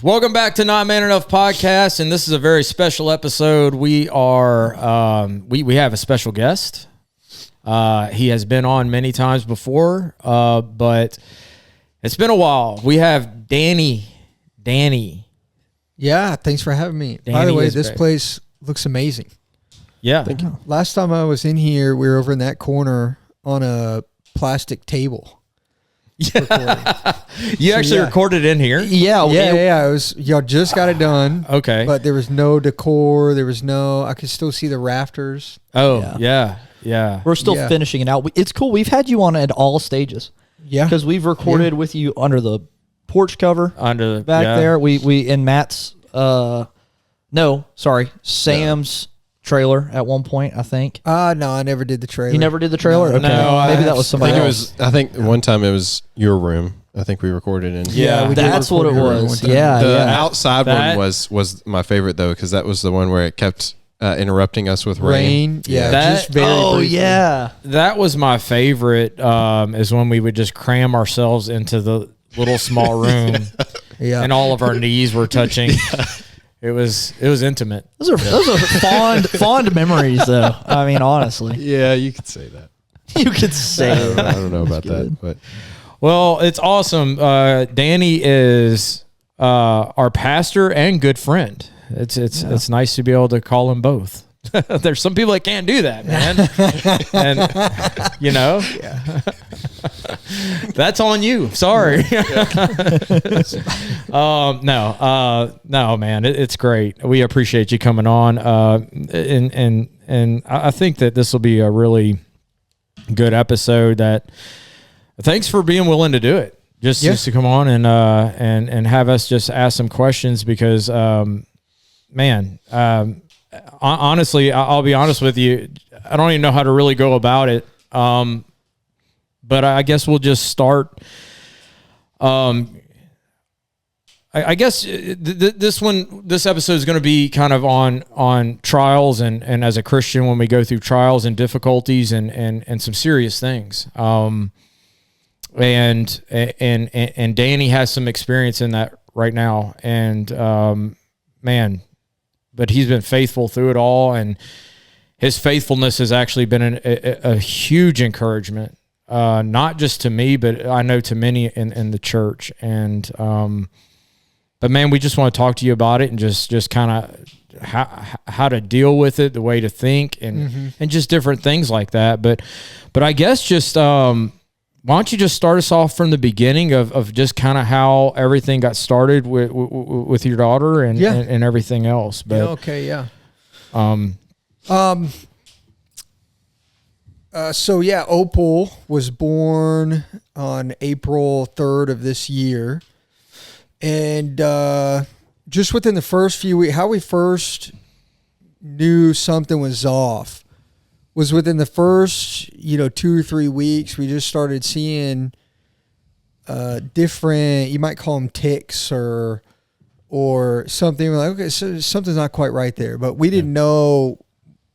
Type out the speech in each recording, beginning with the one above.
Welcome back to Not Man Enough Podcast, and this is a very special episode. We are we have a special guest. He has been on many times before, but it's been a while. We have Danny. Yeah, thanks for having me. Danny By the way, is this great. place looks amazing. Yeah. Thank you. Last time I was in here, we were over in that corner on a plastic table. Yeah. You actually recorded in here? Yeah. It was, y'all just got it done. Okay. But there was no decor. I could still see the rafters. Oh, yeah. We're still finishing it out. It's cool. We've had you on at all stages. Yeah. Because we've recorded with you under the porch cover. Back there. We in Matt's, Sam's trailer at one point, I think. No, I never did the trailer. You never did the trailer? No, okay. no, Maybe that was somebody else. I think one time it was your room. I think we recorded in. Yeah, we did that's what it record was. one time. The outside one was my favorite though, because that was the one where it kept interrupting us with rain. Yeah, That- just very briefly. That was my favorite, is when we would just cram ourselves into the little small room and all of our knees were touching. It was intimate. Those are fond memories, though. I mean, honestly. Yeah, you could say that. You could say it. I don't know about that, but Well, it's awesome. Danny is our pastor and good friend. It's nice to be able to call him both. There's some people that can't do that, man. And that's on you. Sorry. No, man. It's great. We appreciate you coming on. And I think that this will be a really good episode. Thanks for being willing to do it. Just to come on and have us just ask some questions because, honestly, I'll be honest with you. I don't even know how to really go about it. But I guess we'll just start. I guess this episode is going to be kind of on trials and as a Christian when we go through trials and difficulties and some serious things. And Danny has some experience in that right now. And but he's been faithful through it all, and his faithfulness has actually been a huge encouragement, not just to me, but I know to many in the church. And but man, we just want to talk to you about it and just kind of how to deal with it, the way to think, and just different things like that. But I guess just why don't you just start us off from the beginning of just kind of how everything got started with your daughter and everything else. But Opal was born on April 3rd of this year. And just within the first few weeks, how we first knew something was off was within the first, 2 or 3 weeks, we just started seeing different, you might call them tics or something. We're like, okay, so something's not quite right there. But we didn't know,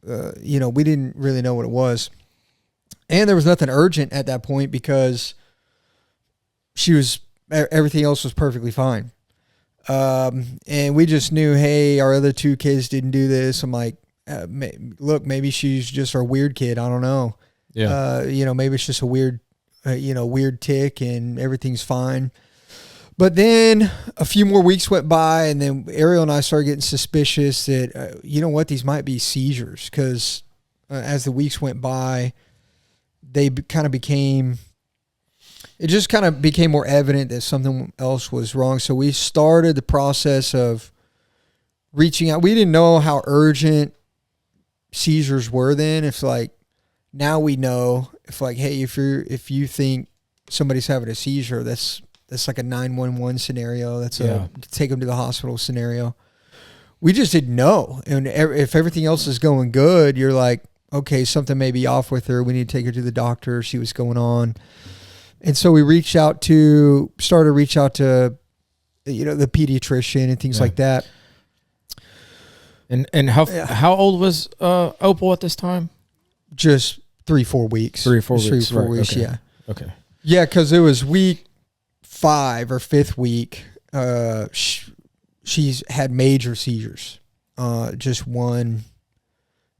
we didn't really know what it was. And there was nothing urgent at that point because everything else was perfectly fine. And we just knew, hey, our other 2 kids didn't do this. I'm like, look, maybe she's just our weird kid. I don't know. Yeah. Maybe it's just a weird, weird tick and everything's fine. But then a few more weeks went by, and then Ariel and I started getting suspicious that, these might be seizures, because as the weeks went by, it just kind of became more evident that something else was wrong. So we started the process of reaching out. We didn't know how urgent seizures were then. It's like, now we know, hey, if you think somebody's having a seizure, that's like a 911 scenario. That's a take them to the hospital scenario. We just didn't know. And if everything else is going good, you're like, okay, something may be off with her. We need to take her to the doctor, see what's going on. And so we started to reach out to, the pediatrician and things like that. And how old was Opal at this time? Just 3-4 weeks. 3 or 4 weeks. 3 or 4 right. weeks, Okay. yeah. Okay. Yeah, because it was week 5 or 5th week. she's had major seizures. Just one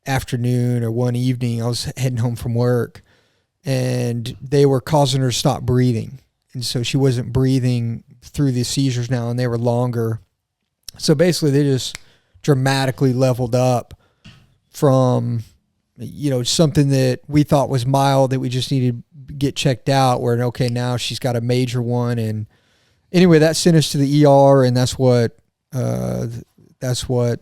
afternoon or one evening, I was heading home from work, and they were causing her to stop breathing. And so she wasn't breathing through the seizures now, and they were longer. So basically they just dramatically leveled up from, something that we thought was mild that we just needed to get checked out, where, okay, now she's got a major one. And anyway, that sent us to the ER, and that's what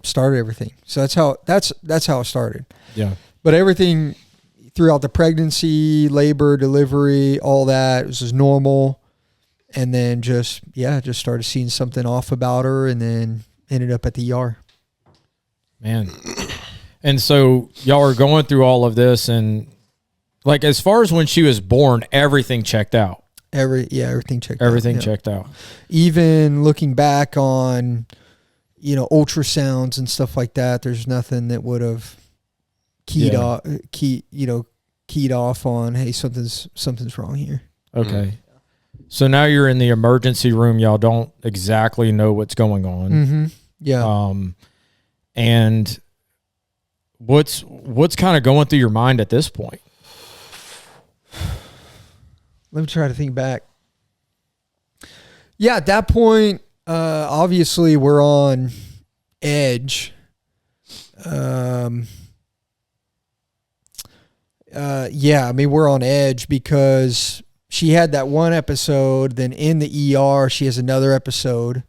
started everything. So that's how it started. Yeah. But everything throughout the pregnancy, labor, delivery, all that was just normal. And then just started seeing something off about her, and then ended up at the ER. Man. And so y'all are going through all of this, and like, as far as when she was born, everything checked out. Everything checked out. Everything checked out. Even looking back on, ultrasounds and stuff like that, there's nothing that would have keyed off on, hey, something's wrong here. Okay. So now you're in the emergency room. Y'all don't exactly know what's going on. Mm-hmm. Yeah. And what's kind of going through your mind at this point? Let me try to think back. Yeah, at that point, obviously we're on edge. We're on edge because she had that one episode, then in the ER, she has another episode.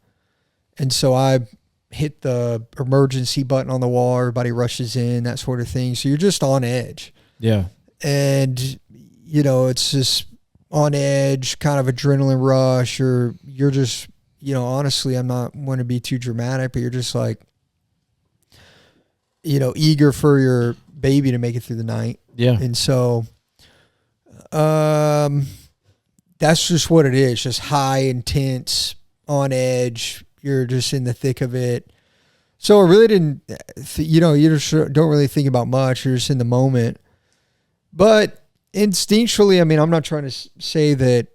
And so I hit the emergency button on the wall. Everybody rushes in, that sort of thing. So you're just on edge. Yeah. And, it's just on edge, kind of adrenaline rush, or you're just, honestly, I'm not want to be too dramatic, but you're just like, eager for your baby to make it through the night. Yeah. And so, that's just what it is. Just high, intense, on edge. You're just in the thick of it. So I really didn't, you just don't really think about much. You're just in the moment. But instinctually, I'm not trying to say that,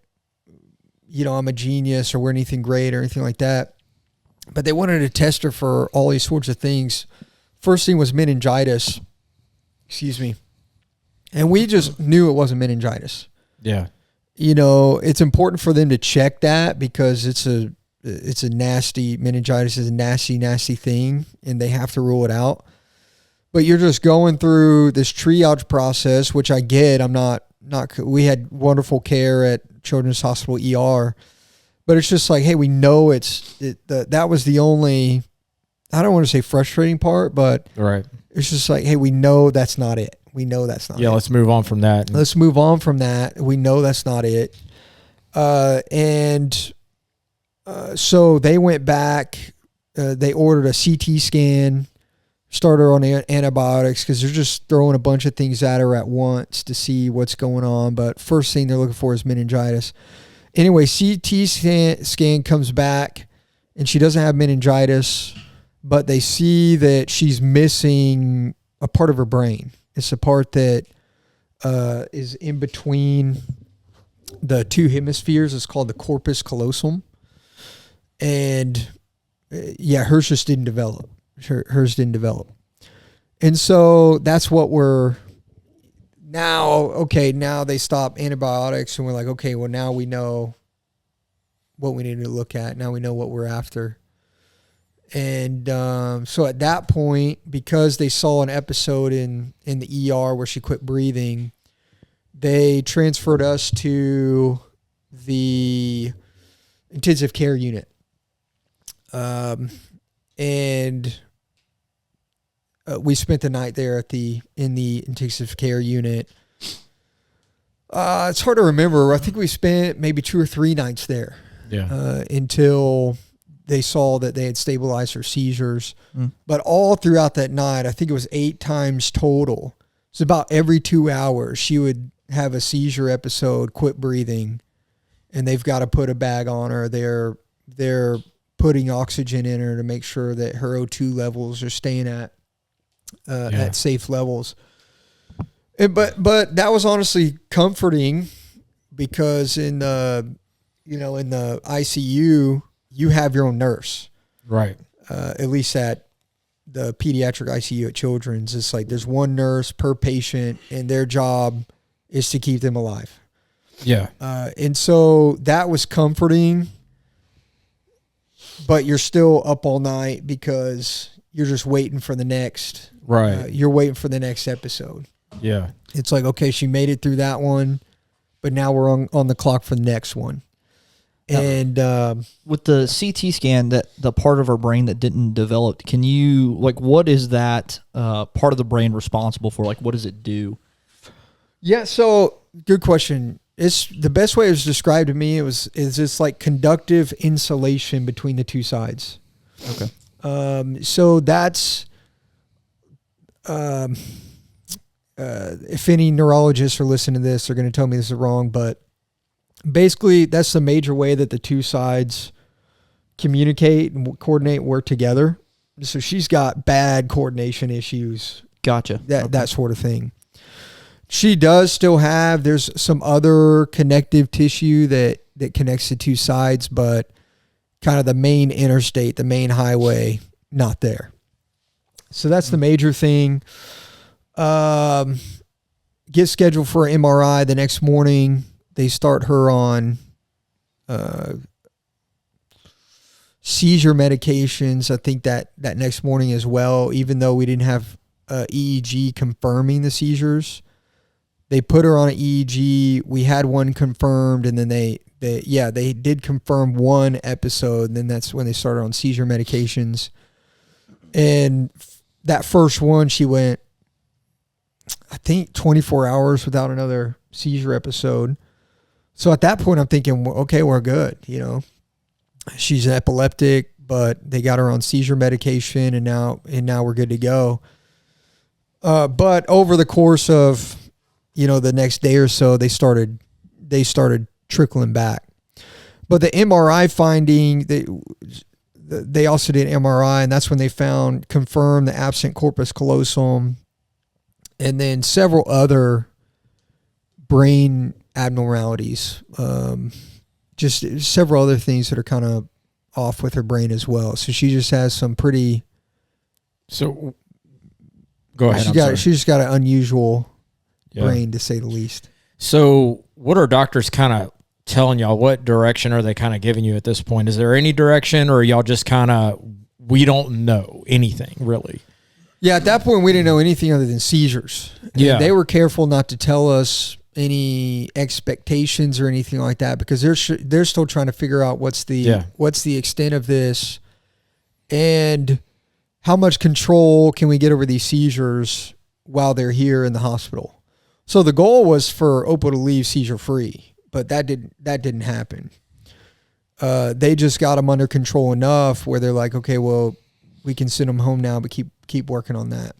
I'm a genius or we're anything great or anything like that. But they wanted to test her for all these sorts of things. First thing was meningitis. Excuse me. And we just knew it wasn't meningitis. Yeah. It's important for them to check that because it's a nasty, meningitis is a nasty thing, and they have to rule it out. But you're just going through this triage process, which I get. I'm not, we had wonderful care at Children's Hospital ER, but it's just like, hey, we know that was the only, I don't want to say frustrating part, but right. It's just like, hey, we know that's not it. We know that's not it. Yeah, let's move on from that. Let's move on from that. We know that's not it. So they went back. They ordered a CT scan, started her on antibiotics because they're just throwing a bunch of things at her at once to see what's going on. But first thing they're looking for is meningitis. Anyway, CT scan comes back, and she doesn't have meningitis, but they see that she's missing a part of her brain. It's a part that is in between the two hemispheres. It's called the corpus callosum. And hers just didn't develop. Hers didn't develop. And so that's what we're now. Okay, now they stop antibiotics, and we're like, okay, well, now we know what we need to look at. Now we know what we're after. And so at that point, because they saw an episode in the ER where she quit breathing, they transferred us to the intensive care unit. And we spent the night there in the intensive care unit. It's hard to remember. I think we spent maybe 2 or 3 nights there. Yeah. Until they saw that they had stabilized her seizures. But all throughout that night, I think it was 8 times total. It's about every 2 hours she would have a seizure episode, quit breathing, and they've got to put a bag on her. They're putting oxygen in her to make sure that her O2 levels are staying at safe levels. But that was honestly comforting because in the ICU, you have your own nurse. Right. at least at the pediatric ICU at Children's. It's like there's one nurse per patient, and their job is to keep them alive. Yeah. And so that was comforting, but you're still up all night because you're just waiting for the next. Right. You're waiting for the next episode. Yeah. It's like, okay, she made it through that one, but now we're on the clock for the next one. And with the CT scan, that the part of her brain that didn't develop, can you, like, what is that part of the brain responsible for? Like, what does it do? Yeah, so good question. It's the best way it was described to me. Is this like conductive insulation between the two sides. Okay. So that's if any neurologists are listening to this, they're going to tell me this is wrong, but basically that's the major way that the two sides communicate and coordinate, work together. So she's got bad coordination issues. Gotcha. That sort of thing. She does still have, there's some other connective tissue that connects the two sides, but kind of the main interstate, the main highway, not there. So that's the major thing. Get scheduled for an MRI the next morning. They start her on seizure medications, I think that next morning as well, even though we didn't have EEG confirming the seizures. They put her on an EEG. We had one confirmed, and then they did confirm one episode, and then that's when they started on seizure medications. And that first one, she went, I think, 24 hours without another seizure episode. So at that point, I'm thinking, okay, we're good. You know, she's epileptic, but they got her on seizure medication, and now we're good to go. But over the course of, the next day or so, they started trickling back. But the MRI finding, they also did MRI, and that's when they confirmed the absent corpus callosum, and then several other brain abnormalities, just several other things that are kind of off with her brain as well. So she just has some pretty. So, go ahead. She's just got an unusual brain, to say the least. So, what are doctors kind of telling y'all? What direction are they kind of giving you at this point? Is there any direction, or are y'all just kind of, we don't know anything really? Yeah, at that point we didn't know anything other than seizures. Yeah, and they were careful not to tell us any expectations or anything like that, because they're still trying to figure out what's the extent of this, and how much control can we get over these seizures while they're here in the hospital. So the goal was for Opal to leave seizure free, but that didn't happen. They just got them under control enough where they're like, okay, well, we can send them home now, but keep working on that.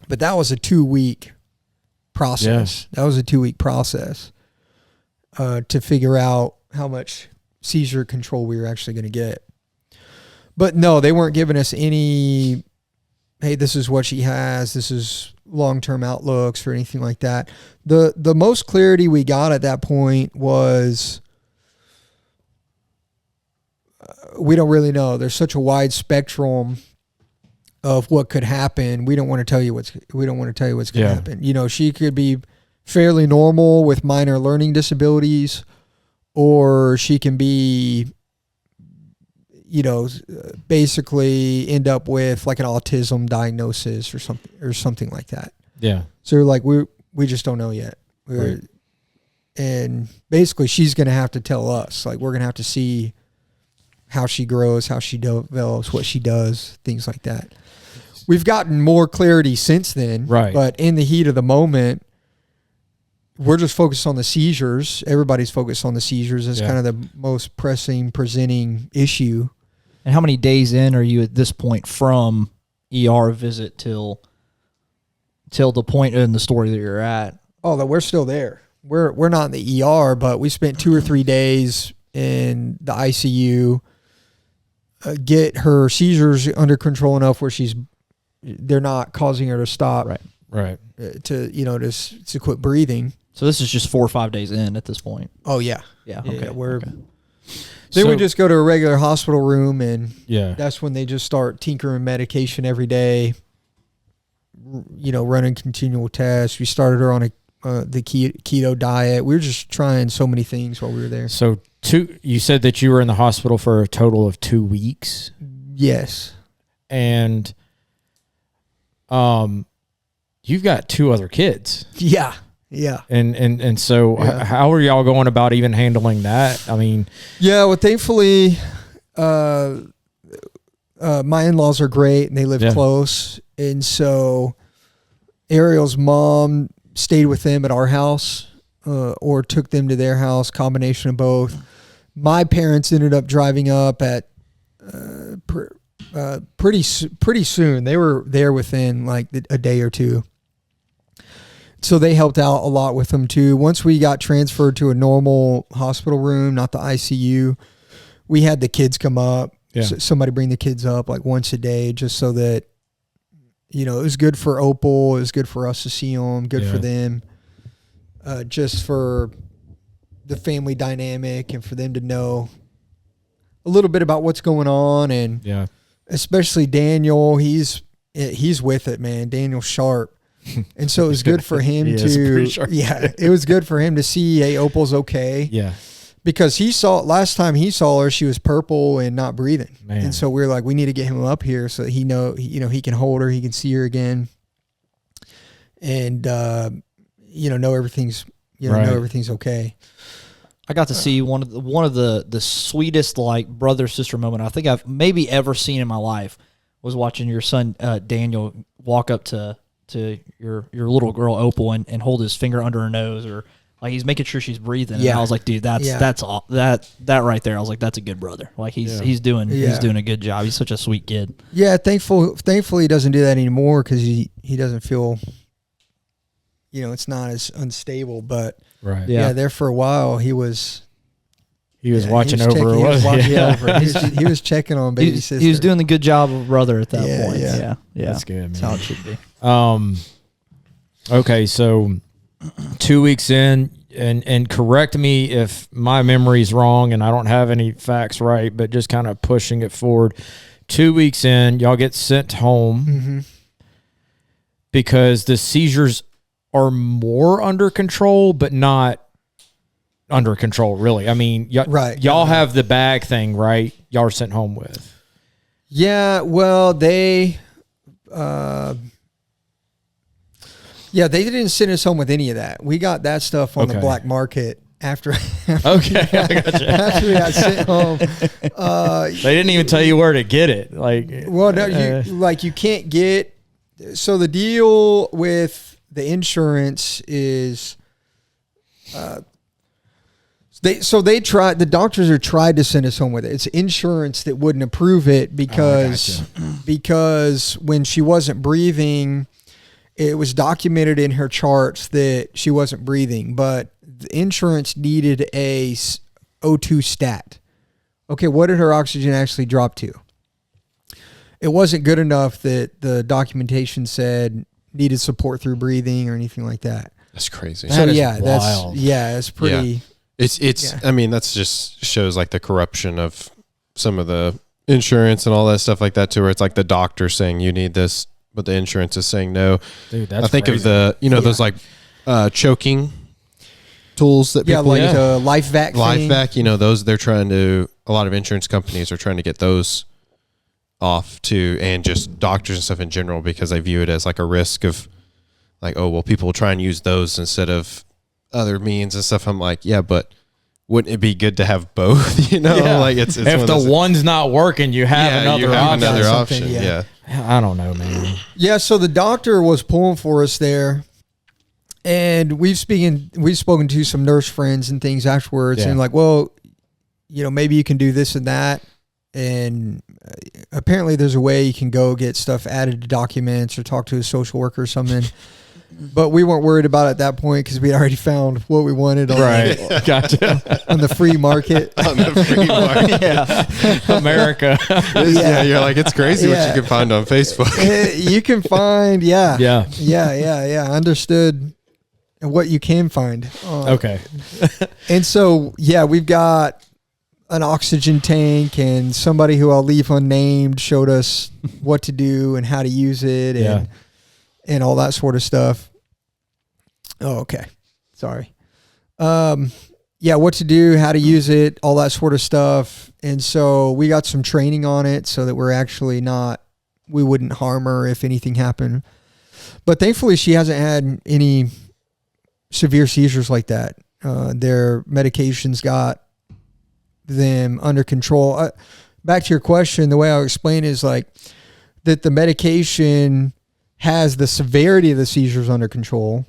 But that was a 2-week process. Yes. That was a 2-week process to figure out how much seizure control we were actually going to get. But no, they weren't giving us any, hey, this is what she has, this is long-term outlooks or anything like that. The most clarity we got at that point was we don't really know. There's such a wide spectrum of what could happen. We don't want to tell you what's going to happen. She could be fairly normal with minor learning disabilities, or she can be, basically end up with like an autism diagnosis or something like that. Yeah. So like we just don't know yet. Right. And basically she's going to have to tell us, like, we're going to have to see how she grows, how she develops, what she does, things like that. We've gotten more clarity since then, right? But in the heat of the moment, we're just focused on the seizures. Everybody's focused on the seizures as kind of the most presenting issue. And how many days in are you at this point from ER visit till the point in the story that you're at? Oh, that we're still there. We're not in the ER, but we spent 2 or 3 days in the ICU. Get her seizures under control enough where they're not causing her to stop. Right. To quit breathing. So this is just 4 or 5 days in at this point. Oh yeah. Yeah. Okay. We're Then we just go to a regular hospital room, and yeah, that's when they just start tinkering medication every day. Running continual tests. We started her on the keto diet. We were just trying so many things while we were there. So you said that you were in the hospital for a total of 2 weeks. Yes. And you've got 2 other kids. Yeah. Yeah. And so Yeah. how are y'all going about even handling that? I mean, yeah, well, thankfully, my in-laws are great and they live close. And so Ariel's mom stayed with them at our house, or took them to their house, combination of both. My parents ended up driving up at, pretty soon. They were there within like a day or two. So they helped out a lot with them too. Once we got transferred to a normal hospital room, not the ICU, we had the kids come up. Yeah. Somebody bring the kids up like once a day, just so that, it was good for Opal. It was good for us to see them, good for them, just for the family dynamic and for them to know a little bit about what's going on. And especially Daniel, he's with it, man. Daniel's sharp. And so it was good for him it was good for him to see, hey, Opal's okay. Yeah. Because last time he saw her, she was purple and not breathing. Man. And so we were like, we need to get him up here so that he can hold her, he can see her again. And, know everything's, know everything's okay. I got to see one of the sweetest like brother sister moment I think I've maybe ever seen in my life was watching your son Daniel walk up to your little girl Opal and hold his finger under her nose, or like he's making sure she's breathing. Yeah. And I was like, dude, that's all that right there. I was like, that's a good brother. Like he's doing a good job. He's such a sweet kid. Yeah, thankfully he doesn't do that anymore because he doesn't feel, it's not as unstable. But there for a while he was watching over her. He was checking on baby sister. He was doing the good job of brother at that point. Yeah. That's good, man. That's how it should be. Okay, so 2 weeks in, and correct me if my memory's wrong and I don't have any facts right, but just kind of pushing it forward. 2 weeks in, y'all get sent home because the seizures are more under control, but not under control, really. I mean, y'all have the bag thing, right? Y'all are sent home with. Yeah, well, they didn't send us home with any of that. We got that stuff on the black market after I gotcha. After we got sent home. They didn't even tell you where to get it. You can't get. So the deal with the insurance is, the doctors are tried to send us home with it. It's insurance that wouldn't approve it because when she wasn't breathing, it was documented in her charts that she wasn't breathing, but the insurance needed a O2 stat. Okay, what did her oxygen actually drop to? It wasn't good enough that the documentation said needed support through breathing or anything like that. That's crazy. That is wild. It's pretty. Yeah. It's I mean, that's just shows like the corruption of some of the insurance and all that stuff like that too, where it's like the doctor saying you need this, but the insurance is saying no. Dude, that's I think crazy. of the, those like choking tools that people use. The life vac thing. Those they're trying to, a lot of insurance companies are trying to get those off too, and just doctors and stuff in general, because they view it as like a risk of like, oh, well, people will try and use those instead of other means and stuff. I'm like, yeah, but wouldn't it be good to have both? Like it's if the one's not working, you have another option. Yeah. I don't know, man. Yeah. So the doctor was pulling for us there, and we've spoken to some nurse friends and things afterwards, and like, well, maybe you can do this and that, and apparently there's a way you can go get stuff added to documents or talk to a social worker or something. But we weren't worried about it at that point because we already found what we wanted on, Gotcha. on the free market. On the free market. America. You're like, it's crazy what you can find on Facebook. You can find, understood what you can find. Okay. And so, we've got an oxygen tank, and somebody who I'll leave unnamed showed us what to do and how to use it, and all that sort of stuff. Oh, okay. Sorry. What to do, how to use it, all that sort of stuff. And so we got some training on it so that we wouldn't harm her if anything happened. But thankfully she hasn't had any severe seizures like that. Their medications got them under control. Back to your question, the way I'll explain is like that the medication has the severity of the seizures under control,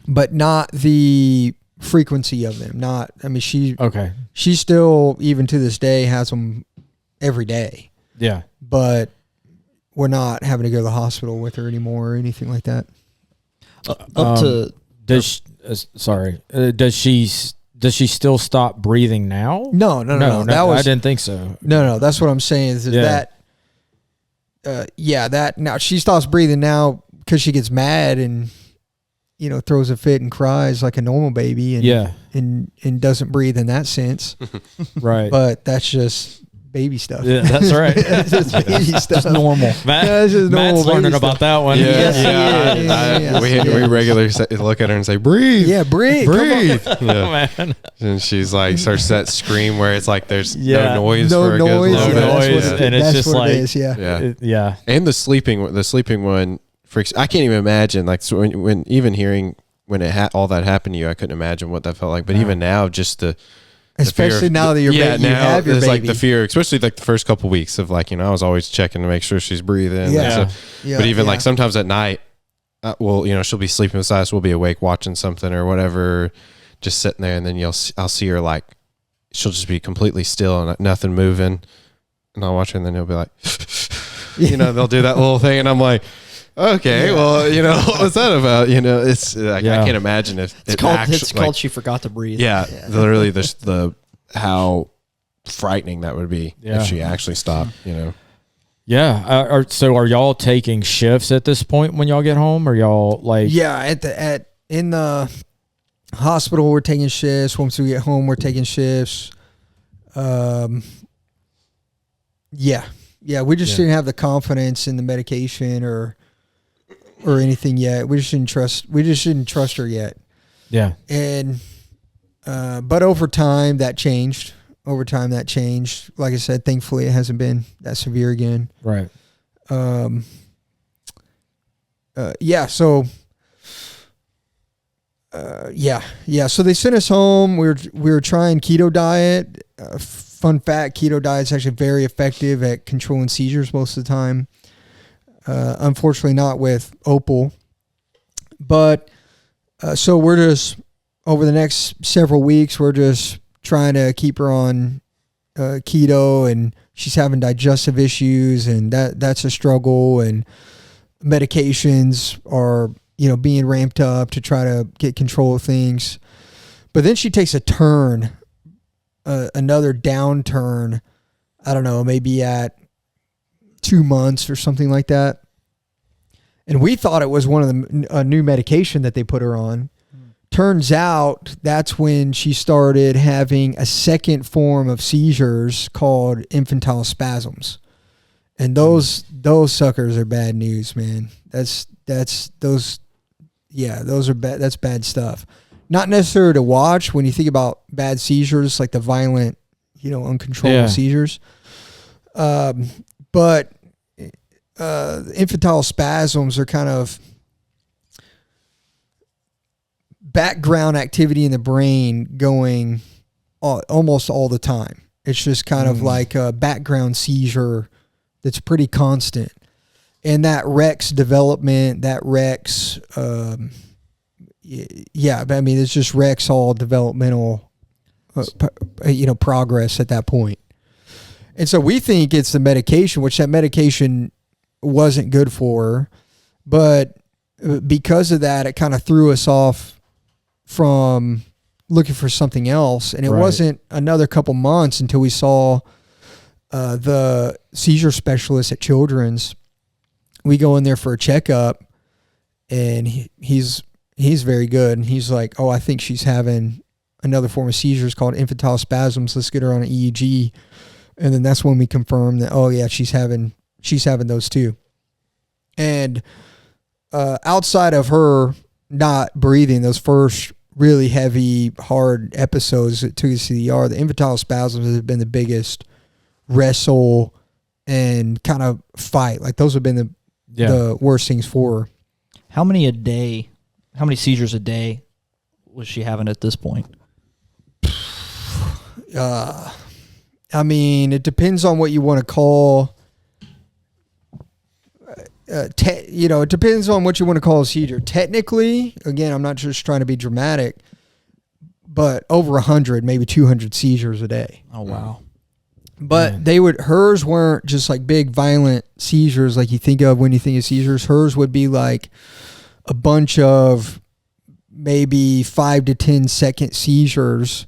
but not the frequency of them. She still, even to this day, has them every day. Yeah. But we're not having to go to the hospital with her anymore or anything like that. Does she still stop breathing now? No. I didn't think so. No. That's what I'm saying is that now she stops breathing now because she gets mad and, throws a fit and cries like a normal baby and doesn't breathe in that sense. Right. But that's just baby stuff. Yeah, that's right. That's just baby stuff. Just normal. Matt's learning about that one. We regularly look at her and say, breathe. Yeah, breathe. Yeah. Man. And she's like, starts that scream where it's like there's no noise. No noise. And it's just like, yeah. And the sleeping one freaks. I can't even imagine, like, so when even hearing when all that happened to you, I couldn't imagine what that felt like. But even now, just especially now that you have your baby. Like the fear, especially like the first couple weeks of like, I was always checking to make sure she's breathing. Yeah. But even like sometimes at night, she'll be sleeping beside us. We'll be awake watching something or whatever, just sitting there. And then I'll see her like, she'll just be completely still and nothing moving. And I'll watch her and then he'll be like, they'll do that little thing. And I'm like, okay, well, what was that about? It's I can't imagine if it's called she forgot to breathe. Yeah, literally the how frightening that would be if she actually stopped. Yeah. So are y'all taking shifts at this point when y'all get home? Or y'all like? Yeah, in the hospital we're taking shifts. Once we get home, we're taking shifts. We just didn't have the confidence in the medication or anything yet. We just didn't trust her yet. Yeah. And but over time that changed. Like I said, thankfully it hasn't been that severe again. Right. So they sent us home. We were trying keto diet. Fun fact, keto diet is actually very effective at controlling seizures most of the time. Unfortunately not with Opal, but so we're just over the next several weeks we're just trying to keep her on keto, and she's having digestive issues, and that's a struggle, and medications are being ramped up to try to get control of things. But then she takes a turn, another downturn, I don't know, maybe at 2 months or something like that. And we thought it was one of a new medication that they put her on. Turns out that's when she started having a second form of seizures called infantile spasms. And those suckers are bad news, man. Those are bad. That's bad stuff. Not necessarily to watch when you think about bad seizures, like the violent, uncontrollable seizures. But infantile spasms are kind of background activity in the brain going almost all the time. It's just kind of like a background seizure that's pretty constant. And that wrecks development, that wrecks, it just wrecks all developmental, progress at that point. And so we think it's the medication, which that medication wasn't good for her. But because of that, it kind of threw us off from looking for something else. And it wasn't another couple months until we saw the seizure specialist at Children's. We go in there for a checkup, and he's very good. And he's like, oh, I think she's having another form of seizures called infantile spasms. Let's get her on an EEG. And then that's when we confirmed that, oh yeah, she's having those too. And outside of her not breathing, those first really heavy, hard episodes that took us to the ER, the infantile spasms have been the biggest wrestle and kind of fight. Like those have been the worst things for her. How many seizures a day was she having at this point? I mean, it depends on what you want to call. It depends on what you want to call a seizure. Technically, again, I'm not just trying to be dramatic, but over 100, maybe 200 seizures a day. Oh wow! But hers weren't just like big violent seizures like you think of when you think of seizures. Hers would be like a bunch of maybe 5 to 10 second seizures.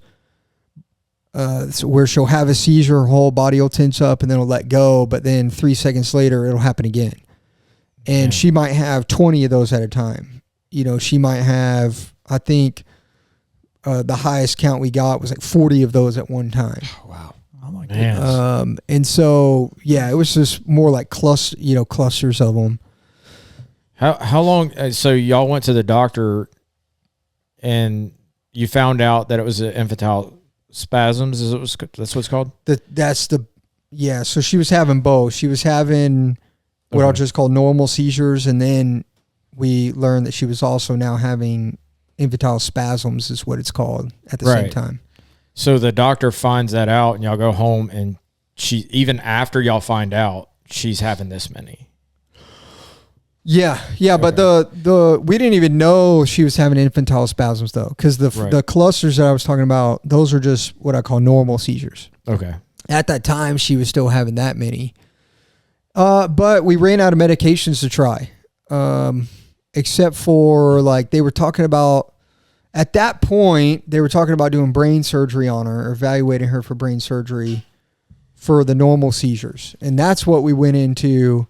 So where she'll have a seizure, her whole body will tense up and then it'll let go. But then 3 seconds later, it'll happen again. And she might have 20 of those at a time. She might have, I think the highest count we got was like 40 of those at one time. Oh, wow. Oh my goodness. And so, yeah, it was just more like clusters of them. How long? So y'all went to the doctor and you found out that it was an infantile spasms. That's what it's called? So she was having both. She was having what I'll just call normal seizures, and then we learned that she was also now having infantile spasms, is what it's called, at the same time. So the doctor finds that out, and y'all go home, and she, even after y'all find out, she's having this many. Yeah, but the we didn't even know she was having infantile spasms though, because the clusters that I was talking about, those are just what I call normal seizures. Okay. At that time, she was still having that many. But we ran out of medications to try, except for like they were talking about, at that point, they were talking about doing brain surgery on her, or evaluating her for brain surgery for the normal seizures. And that's what we went in to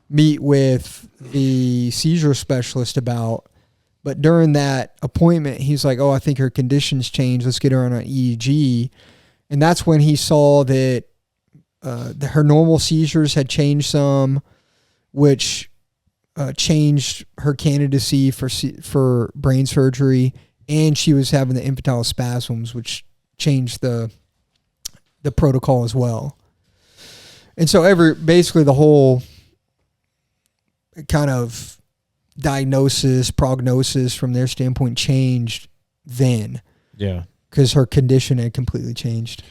meet with the seizure specialist about. But during that appointment, he's like, oh, I think her condition's changed. Let's get her on an EEG. And that's when he saw that her normal seizures had changed some, which changed her candidacy for brain surgery, and she was having the infantile spasms, which changed the protocol as well. And so basically the whole kind of prognosis from their standpoint changed then. Yeah. Because her condition had completely changed.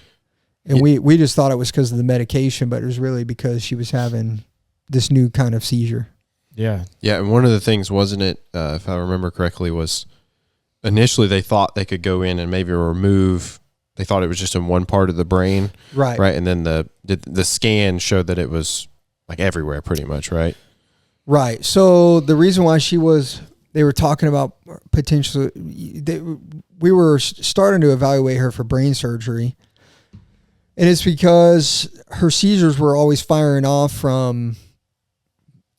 And we just thought it was because of the medication, but it was really because she was having this new kind of seizure. Yeah. Yeah, and one of the things, wasn't it, if I remember correctly, was initially they thought they could go in and maybe remove, they thought it was just in one part of the brain. Right. Right, and then the scan showed that it was like everywhere pretty much, right? Right. So the reason why they were talking about potentially, we were starting to evaluate her for brain surgery. And it's because her seizures were always firing off from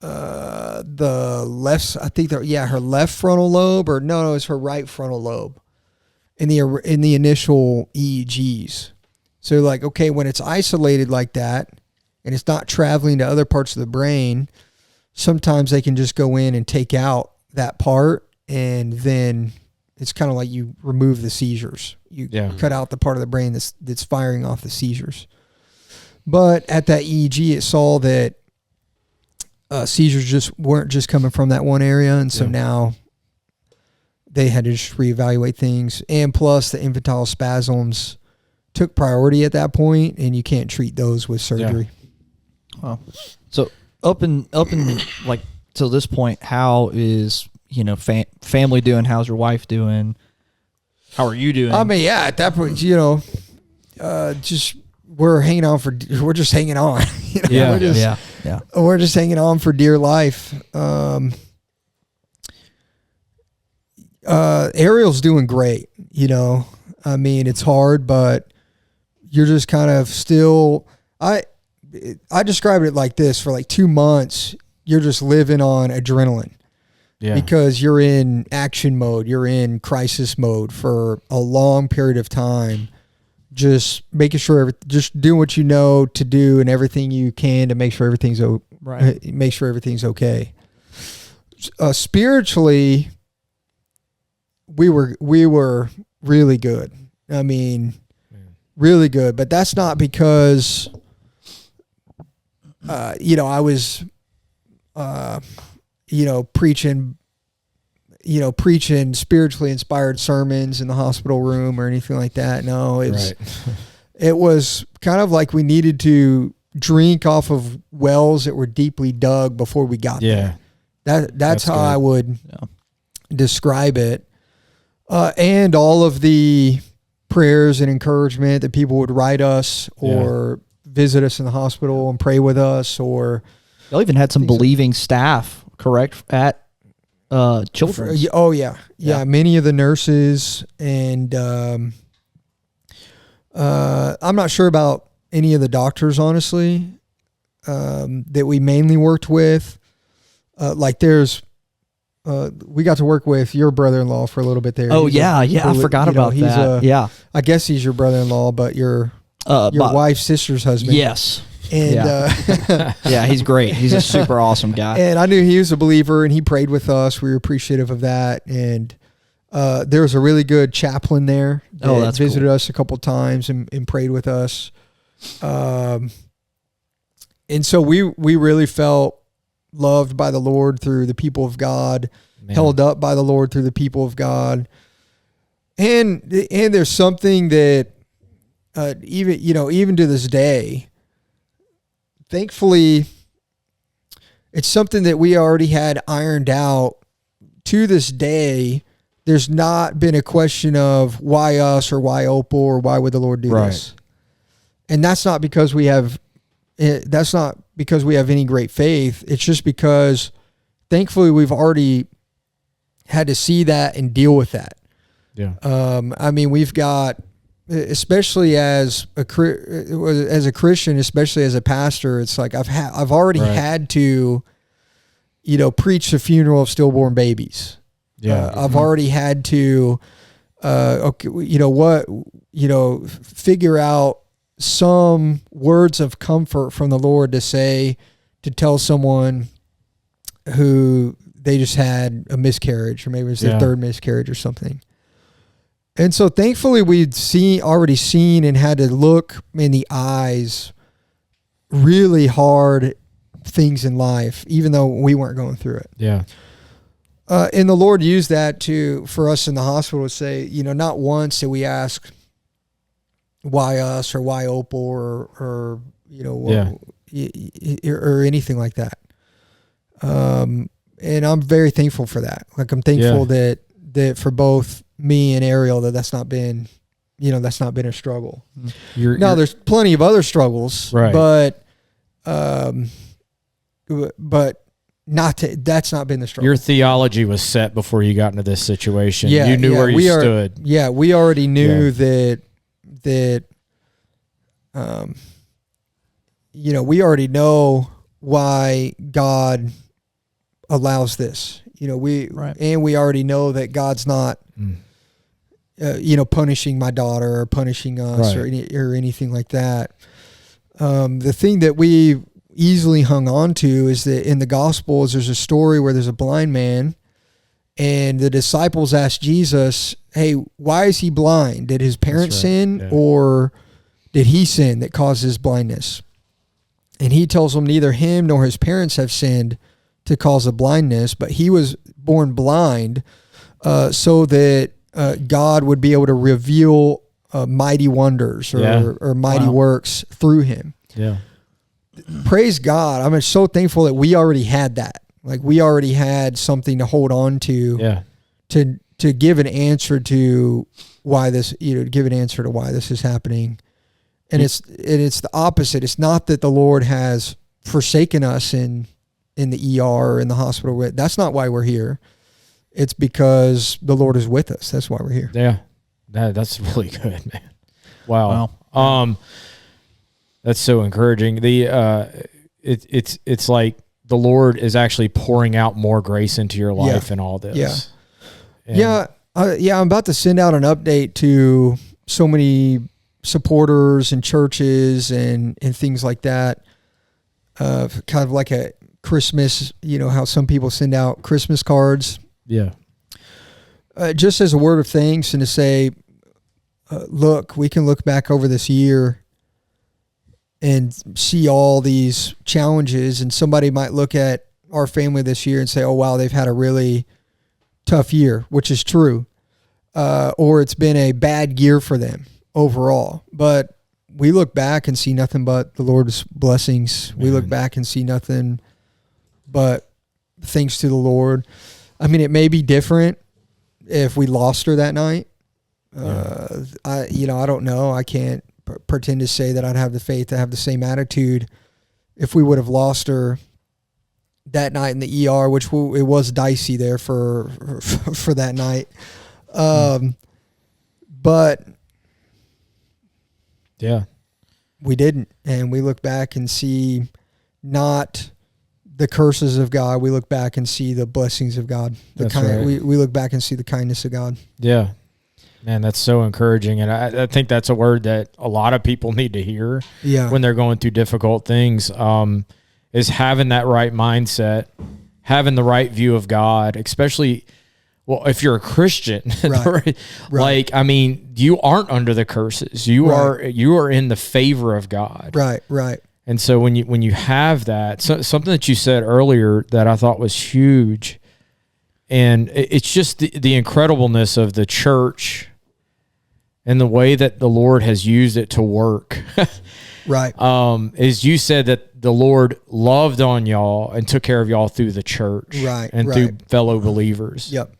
the left, I think her left frontal lobe, or no, it's her right frontal lobe in the initial EEGs. So like, okay, when it's isolated like that and it's not traveling to other parts of the brain, sometimes they can just go in and take out that part, and then it's kind of like you remove the seizures. You cut out the part of the brain that's firing off the seizures. But at that EEG, it saw that seizures just weren't just coming from that one area, and so now they had to just reevaluate things. And plus, the infantile spasms took priority at that point, and you can't treat those with surgery. Yeah. Wow. So up in like till this point, how is family doing? How's your wife doing? How are you doing? I mean, yeah, at that point, just we're just hanging on. We're just hanging on for dear life. Ariel's doing great. I mean, it's hard, but you're just kind of still. I described it like this: for like 2 months, you're just living on adrenaline. Yeah. because you're in action mode, you're in crisis mode for a long period of time, just making sure, just doing what you know to do and everything you can to make sure everything's make sure everything's okay. Spiritually, we were really good. I mean, really good, but that's not because, I was, preaching spiritually inspired sermons in the hospital room or anything like that. No, it was kind of like we needed to drink off of wells that were deeply dug before we got there. That's how good. I would describe it. And all of the prayers and encouragement that people would write us or visit us in the hospital and pray with us, or y'all even had some believing staff, correct, at Children's? Yeah. Many of the nurses, and I'm not sure about any of the doctors, honestly, that we mainly worked with. We got to work with your brother-in-law for a little bit there. Oh, I forgot about that. I guess he's your brother-in-law, but your wife's sister's husband. Yes. And he's great. He's a super awesome guy. And I knew he was a believer, and he prayed with us. We were appreciative of that. And there was a really good chaplain there that visited us a couple times and prayed with us. And so we really felt loved by the Lord through the people of God, held up by the Lord through the people of God. And there's something that even to this day, thankfully, it's something that we already had ironed out. To this day, there's not been a question of why us or why Opal or why would the Lord do this. And that's not because we have any great faith. It's just because thankfully we've already had to see that and deal with that. Yeah. We've got, especially as a Christian, especially as a pastor, it's like I've already had to, preach the funeral of stillborn babies. Yeah. I've already had to, figure out some words of comfort from the Lord to tell someone who they just had a miscarriage, or maybe it was their third miscarriage or something. And so thankfully we'd already seen and had to look in the eyes really hard things in life, even though we weren't going through it. Yeah. And the Lord used that for us in the hospital to say, not once did we ask why us or why Opal or anything like that. And I'm very thankful for that. Like, I'm thankful that for both me and Ariel, that's not been a struggle. There's plenty of other struggles, right? But that's not been the struggle. Your theology was set before you got into this situation. You knew where you stood. Yeah, we already knew that we already know why God allows this. We already know that God's not punishing my daughter or punishing us or anything like that. The thing that we easily hung on to is that in the Gospels, there's a story where there's a blind man, and the disciples asked Jesus, "Hey, why is he blind? Did his parents sin, or did he sin that caused his blindness?" And he tells them neither him nor his parents have sinned to cause the blindness, but he was born blind so that God would be able to reveal mighty wonders or mighty works through him. Yeah. Praise God. I'm so thankful that we already had that. Like, we already had something to hold on to, to give an answer to why this, give an answer to why this is happening. And it's the opposite. It's not that the Lord has forsaken us in the ER or in the hospital. That's not why we're here. It's because the Lord is with us. That's why we're here. Yeah. That's really good, man. Wow. That's so encouraging. It's like the Lord is actually pouring out more grace into your life in all this. Yeah. And I'm about to send out an update to so many supporters and churches and things like that. Kind of like a Christmas, how some people send out Christmas cards. Yeah. Just as a word of thanks and to say, look, we can look back over this year and see all these challenges, and somebody might look at our family this year and say, oh, wow, they've had a really tough year, which is true. Or it's been a bad year for them overall. But we look back and see nothing but the Lord's blessings. We look back and see nothing but thanks to the Lord. I mean, it may be different if we lost her that night. I don't know. I can't pretend to say that I'd have the faith to have the same attitude if we would have lost her that night in the ER, which it was dicey there for that night. But yeah, we didn't. And we look back and see not the curses of God. We look back and see the blessings of God. Right. We look back and see the kindness of God. Yeah. Man, that's so encouraging. And I think that's a word that a lot of people need to hear when they're going through difficult things, is having that right mindset, having the right view of God, especially, well, if you're a Christian, right. Like, I mean, you aren't under the curses. You are in the favor of God. Right. And so when you have that, something that you said earlier that I thought was huge, and it's just the incredibleness of the church and the way that the Lord has used it to work. Right. Is you said that the Lord loved on y'all and took care of y'all through the church. Right. And through fellow believers. Yep.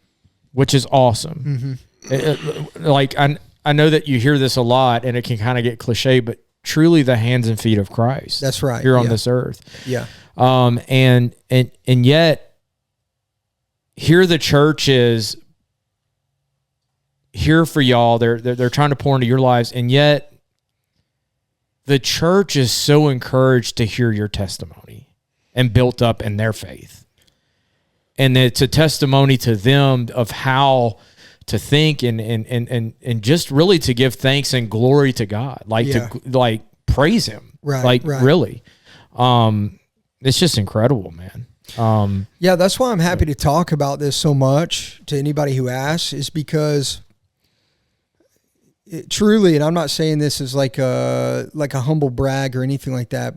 Which is awesome. Mm-hmm. Like, I know that you hear this a lot and it can kind of get cliche, but truly the hands and feet of Christ. That's right. Here on this earth. Yeah. And yet here the church is here for y'all. They're trying to pour into your lives, and yet the church is so encouraged to hear your testimony and built up in their faith. And it's a testimony to them of how to think and just really to give thanks and glory to God, to praise Him, really. It's just incredible, man. That's why I'm happy to talk about this so much to anybody who asks, is because truly, and I'm not saying this as like a humble brag or anything like that,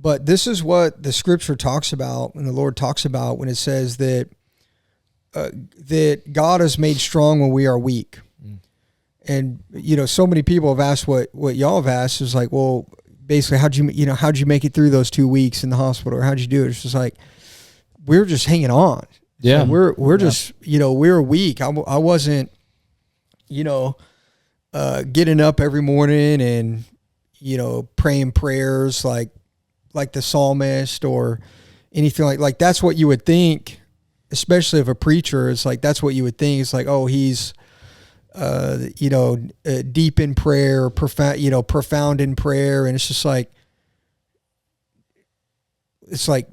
but this is what the scripture talks about and the Lord talks about when it says that God is made strong when we are weak. And, so many people have asked what y'all have asked is like, well, basically how'd you make it through those 2 weeks in the hospital, or how'd you do it? It's just like, we're just hanging on. Yeah. So we're just, we were weak. I wasn't, getting up every morning and, praying prayers like the psalmist or anything like that's what you would think, especially of a preacher. It's like, that's what you would think. It's like, oh, he's, deep in prayer, profound in prayer. And it's just like,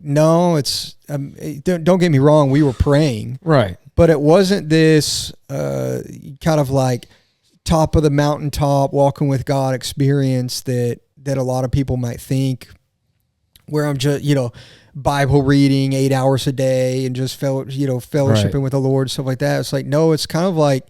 no, it's, don't get me wrong. We were praying, right. But it wasn't this, kind of like top of the mountaintop walking with God experience that a lot of people might think, where I'm just, Bible reading 8 hours a day and just fellowshipping with the Lord, stuff like that. It's like, no, it's kind of like,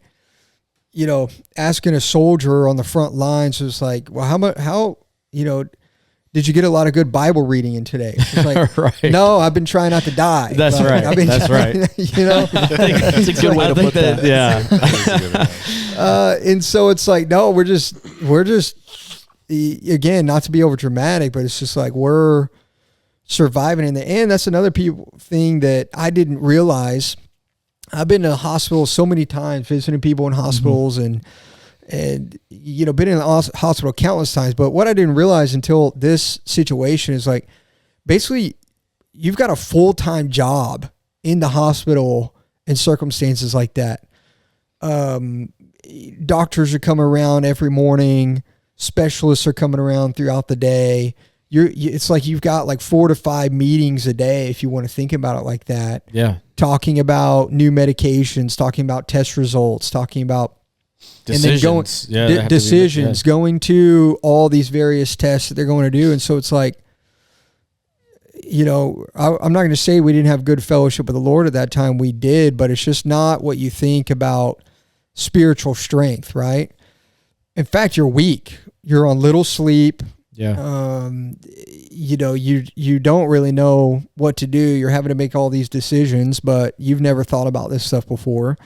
asking a soldier on the front lines. It's like, well, how did you get a lot of good Bible reading in today? It's like, right. No, I've been trying not to die. That's right. That's right. That's a good way to put that. Yeah. And so it's like, no, we're just, again, not to be over dramatic, but it's just like, we're surviving in the end. That's another thing that I didn't realize. I've been to hospitals so many times, visiting people in hospitals, and been in the hospital countless times. But what I didn't realize until this situation is like, basically, you've got a full-time job in the hospital in circumstances like that. Doctors are coming around every morning. Specialists are coming around throughout the day. it's like you've got like 4 to 5 meetings a day, if you want to think about it like that. Yeah. Talking about new medications, talking about test results, talking about Decisions. and then decisions, going to all these various tests that they're going to do. And so it's like, I'm not going to say we didn't have good fellowship with the Lord at that time. We did, but it's just not what you think about spiritual strength, right? In fact, you're weak. You're on little sleep. Yeah. You don't really know what to do. You're having to make all these decisions, but you've never thought about this stuff before.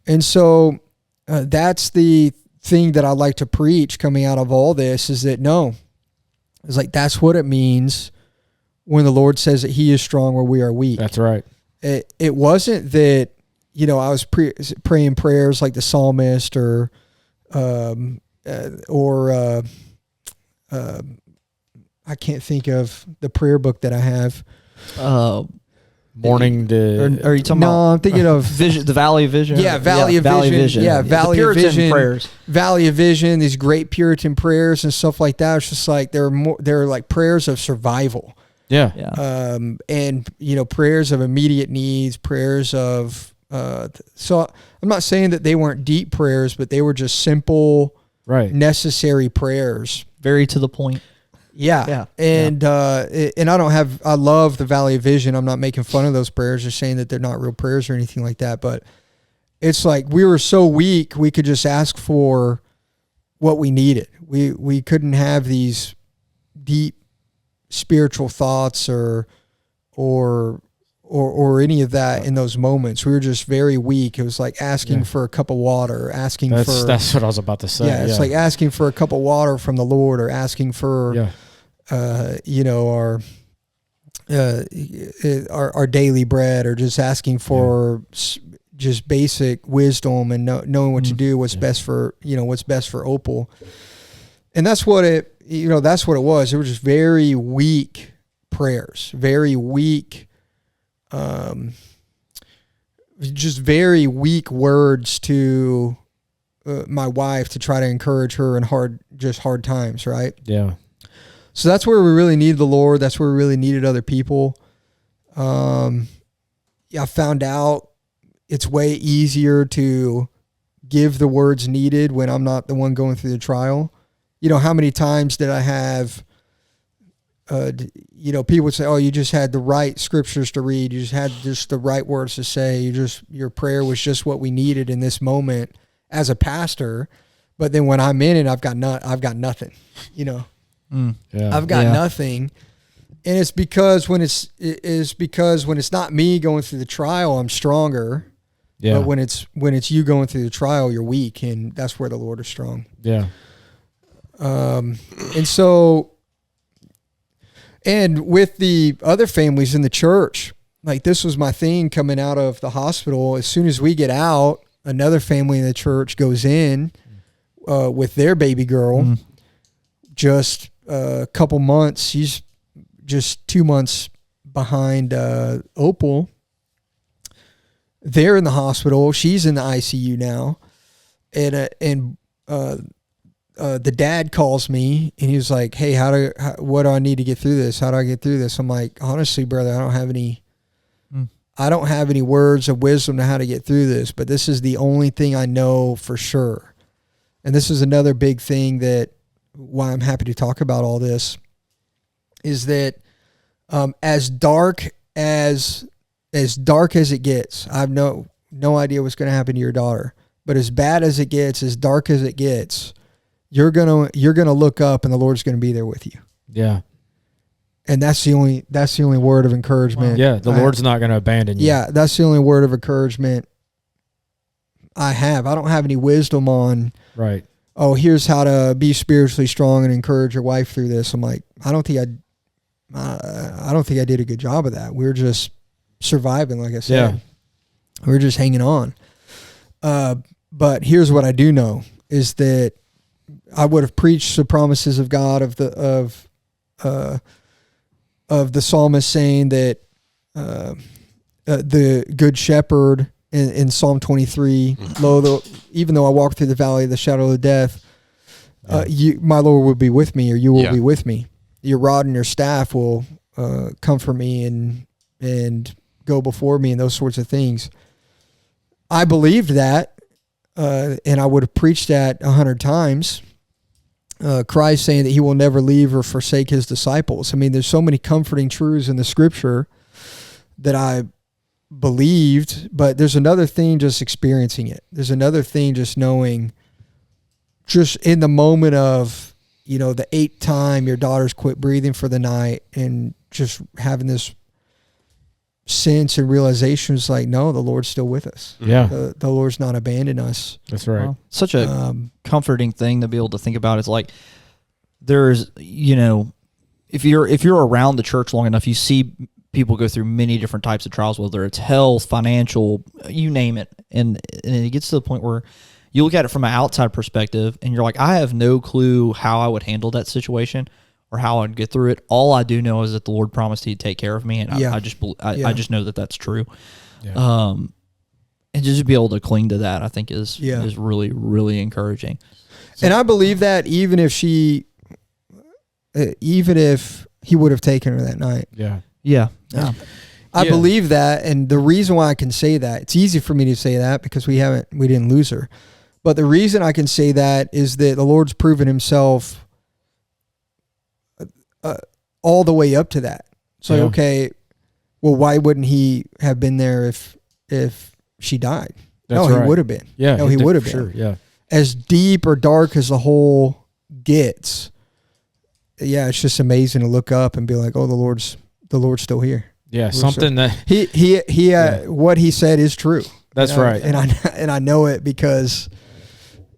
And so that's the thing that I like to preach coming out of all this, is that it's like, that's what it means when the Lord says that he is strong where we are weak. That's right. It wasn't that, I was praying prayers like the psalmist or I can't think of the prayer book that I have. Morning to. Are you talking No, about? I'm thinking of Vision, the Valley of Vision. Yeah, Valley of Vision. Yeah, Valley the of Puritan Vision prayers. Valley of Vision. These great Puritan prayers and stuff like that. It's just like they're like prayers of survival. Yeah. Yeah. And prayers of immediate needs, prayers of. So I'm not saying that they weren't deep prayers, but they were just simple, Right. necessary prayers. Very to the point. Yeah. Yeah. And I love the Valley of Vision. I'm not making fun of those prayers or saying that they're not real prayers or anything like that, but it's like we were so weak, we could just ask for what we needed. We couldn't have these deep spiritual thoughts or any of that in those moments. We were just very weak. It was like asking for a cup of water, That's what I was about to say. Yeah, it's like asking for a cup of water from the Lord, or asking for our daily bread, or just asking for just basic wisdom and knowing what to do, what's best for Opal. And that's what it was. They were just very weak prayers, very weak, just very weak words to my wife to try to encourage her in hard times, right? Yeah. So that's where we really needed the Lord. That's where we really needed other people. I found out it's way easier to give the words needed when I'm not the one going through the trial. How many times did I have, people would say, oh, you just had the right scriptures to read. You just had just the right words to say. Your prayer was just what we needed in this moment as a pastor. But then when I'm in it, I've got nothing, Yeah. I've got nothing. And it's because when it's not me going through the trial, I'm stronger. Yeah. But when it's you going through the trial, you're weak, and that's where the Lord is strong. Yeah. And with the other families in the church, like this was my thing coming out of the hospital. As soon as we get out, another family in the church goes in with their baby girl. Just a couple months. She's just 2 months behind Opal. They're in the hospital. She's in the ICU now. And the dad calls me and he was like, hey, what do I need to get through this? How do I get through this? I'm like, honestly, brother, I don't have any words of wisdom to how to get through this, but this is the only thing I know for sure. And this is another big thing why I'm happy to talk about all this, is that as dark as it gets, I have no idea what's going to happen to your daughter, but as bad as it gets, as dark as it gets, you're gonna look up and the Lord's gonna be there with you. Yeah. And that's the only word of encouragement. Yeah, the Lord's not gonna abandon you. Yeah, that's the only word of encouragement I have. I don't have any wisdom on Right. Oh, here's how to be spiritually strong and encourage your wife through this. I'm like, I don't think I did a good job of that. We were just surviving, like I said. Yeah. We were just hanging on. But here's what I do know is that I would have preached the promises of God of the psalmist saying that the good shepherd in Psalm 23, even though I walk through the valley of the shadow of death, my Lord will be with me, or you will be with me. your rod and your staff will comfort me and go before me and those sorts of things. I believed that, and I would have preached that 100 times. Christ saying that he will never leave or forsake his disciples. I mean, there's so many comforting truths in the scripture that I believed, but there's another thing just experiencing it. There's another thing just knowing, just in the moment of, the 8th time your daughter's quit breathing for the night, and just having this sense and realization is like, no, the Lord's still with us. Yeah. The Lord's not abandoned us. That's right. Well, such a comforting thing to be able to think about. It's like, there's, if you're around the church long enough, you see people go through many different types of trials, whether it's health, financial, you name it. And it gets to the point where you look at it from an outside perspective and you're like, I have no clue how I would handle that situation or how I'd get through it. All I do know is that the Lord promised he'd take care of me. And I just know that that's true. Yeah. And just to be able to cling to that, I think is really, really encouraging. And I believe that even if he would have taken her that night. Yeah. Yeah. I believe that, and the reason why I can say that, it's easy for me to say that because we didn't lose her. But the reason I can say that is that the Lord's proven himself all the way up to that. So, okay, well, why wouldn't he have been there if she died? That's He right. would have been. Yeah. No, he would have been. Sure. Yeah. As deep or dark as the hole gets, it's just amazing to look up and be like, oh, the Lord's still here. Yeah. Something that he what he said is true. That's right. And I know it because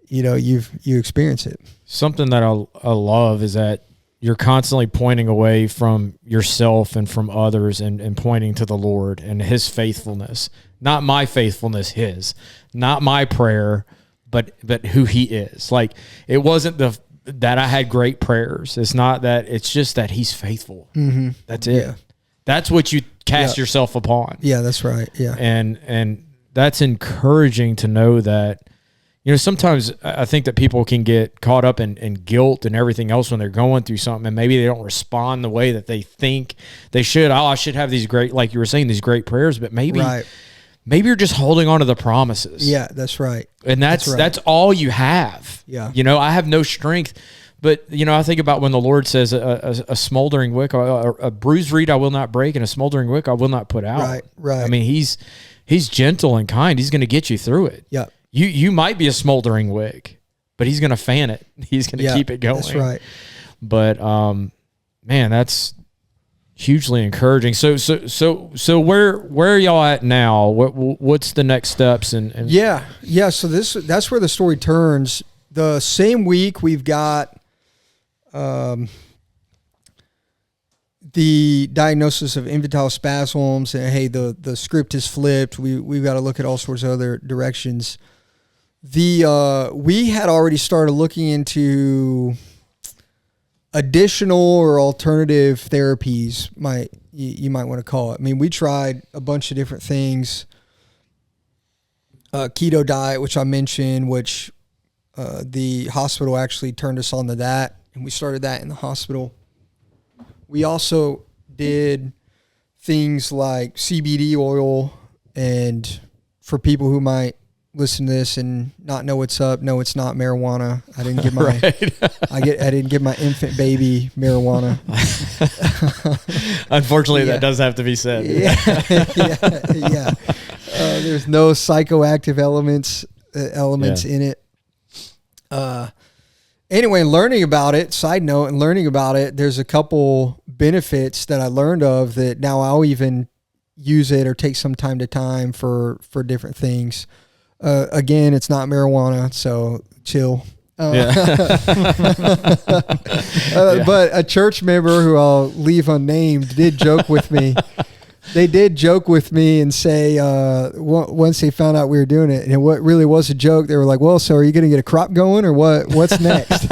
you experience it. Something that I love is that you're constantly pointing away from yourself and from others and pointing to the Lord and his faithfulness. Not my faithfulness, his. Not my prayer, but who he is. Like, it wasn't that I had great prayers. It's not that. It's just that he's faithful. Mm-hmm. That's it. Yeah. That's what you cast yourself upon. Yeah, that's right. Yeah. And that's encouraging to know that, sometimes I think that people can get caught up in guilt and everything else when they're going through something, and maybe they don't respond the way that they think they should. Oh, I should have these great, like you were saying, these great prayers, but maybe you're just holding on to the promises. Yeah, that's right. And that's all you have. Yeah. I have no strength. But, I think about when the Lord says a smoldering wick, a bruised reed I will not break, and a smoldering wick I will not put out. Right. I mean, he's gentle and kind. He's going to get you through it. Yeah. You might be a smoldering wick, but he's going to fan it. He's going to keep it going. That's right. But, man, that's hugely encouraging. So where are y'all at now? What's the next steps? And So that's where the story turns. The same week we've got the diagnosis of infantile spasms, and hey, the script is flipped. We've got to look at all sorts of other directions. We had already started looking into additional or alternative therapies, you might want to call it. I mean, we tried a bunch of different things. Keto diet, which I mentioned, which the hospital actually turned us on to that, and we started that in the hospital. We also did things like CBD oil, and for people who might listen to this and not know what's up, no, it's not marijuana. I didn't get my I didn't get my infant baby marijuana. Unfortunately, that does have to be said. Yeah. There's no psychoactive elements in it. Anyway, learning about it, there's a couple benefits that I learned of that now I'll even use it or take some time to time for different things. Again, it's not marijuana, so chill. But a church member who I'll leave unnamed did joke with me. They did joke with me and say, once they found out we were doing it, and what really was a joke, they were like, well, so are you going to get a crop going or what's next?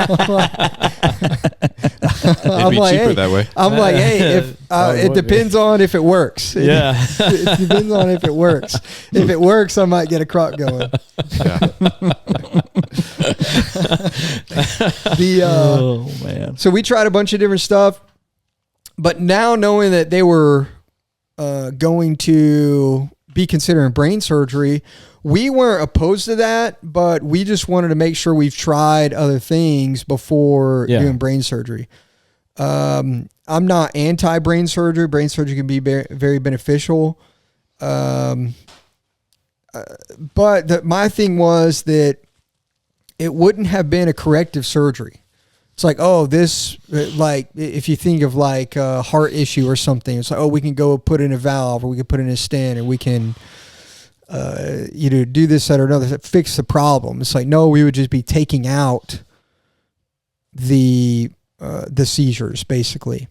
I'm like, cheaper that way. I'm like, hey, if it depends on if it works. It depends on if it works. If it works, I might get a crop going. Oh, man. So we tried a bunch of different stuff. But now knowing that they were going to be considering brain surgery, we weren't opposed to that, but we just wanted to make sure we've tried other things before doing brain surgery. I'm not anti-brain surgery. Brain surgery can be very beneficial. But my thing was that it wouldn't have been a corrective surgery. It's like, oh, this, like, if you think of like a heart issue or something, it's like, oh, we can go put in a valve, or we can put in a stent, or we can, do this, that, or another, fix the problem. It's like, no, we would just be taking out the seizures, basically.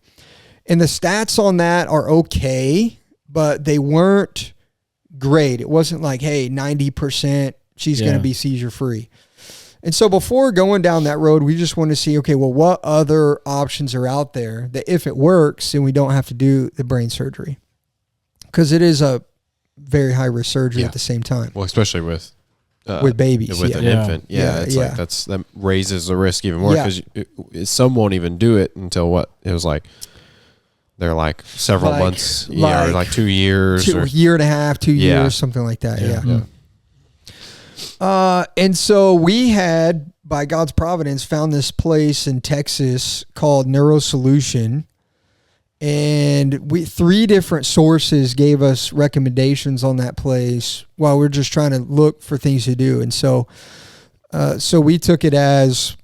And the stats on that are okay, but they weren't great. It wasn't like, hey, 90% she's going to be seizure free. And so before going down that road, we just want to see, okay, well, what other options are out there that if it works, then we don't have to do the brain surgery, because it is a very high risk surgery at the same time. Well, especially with babies, with an infant. It's like that raises the risk even more, because some won't even do it until it was like, they're like several months, or like 2 years, or year and a half, 2 years, something like that. Yeah. And so we had, by God's providence, found this place in Texas called Neurosolution, and 3 different sources gave us recommendations on that place while we're just trying to look for things to do. And so we took it as,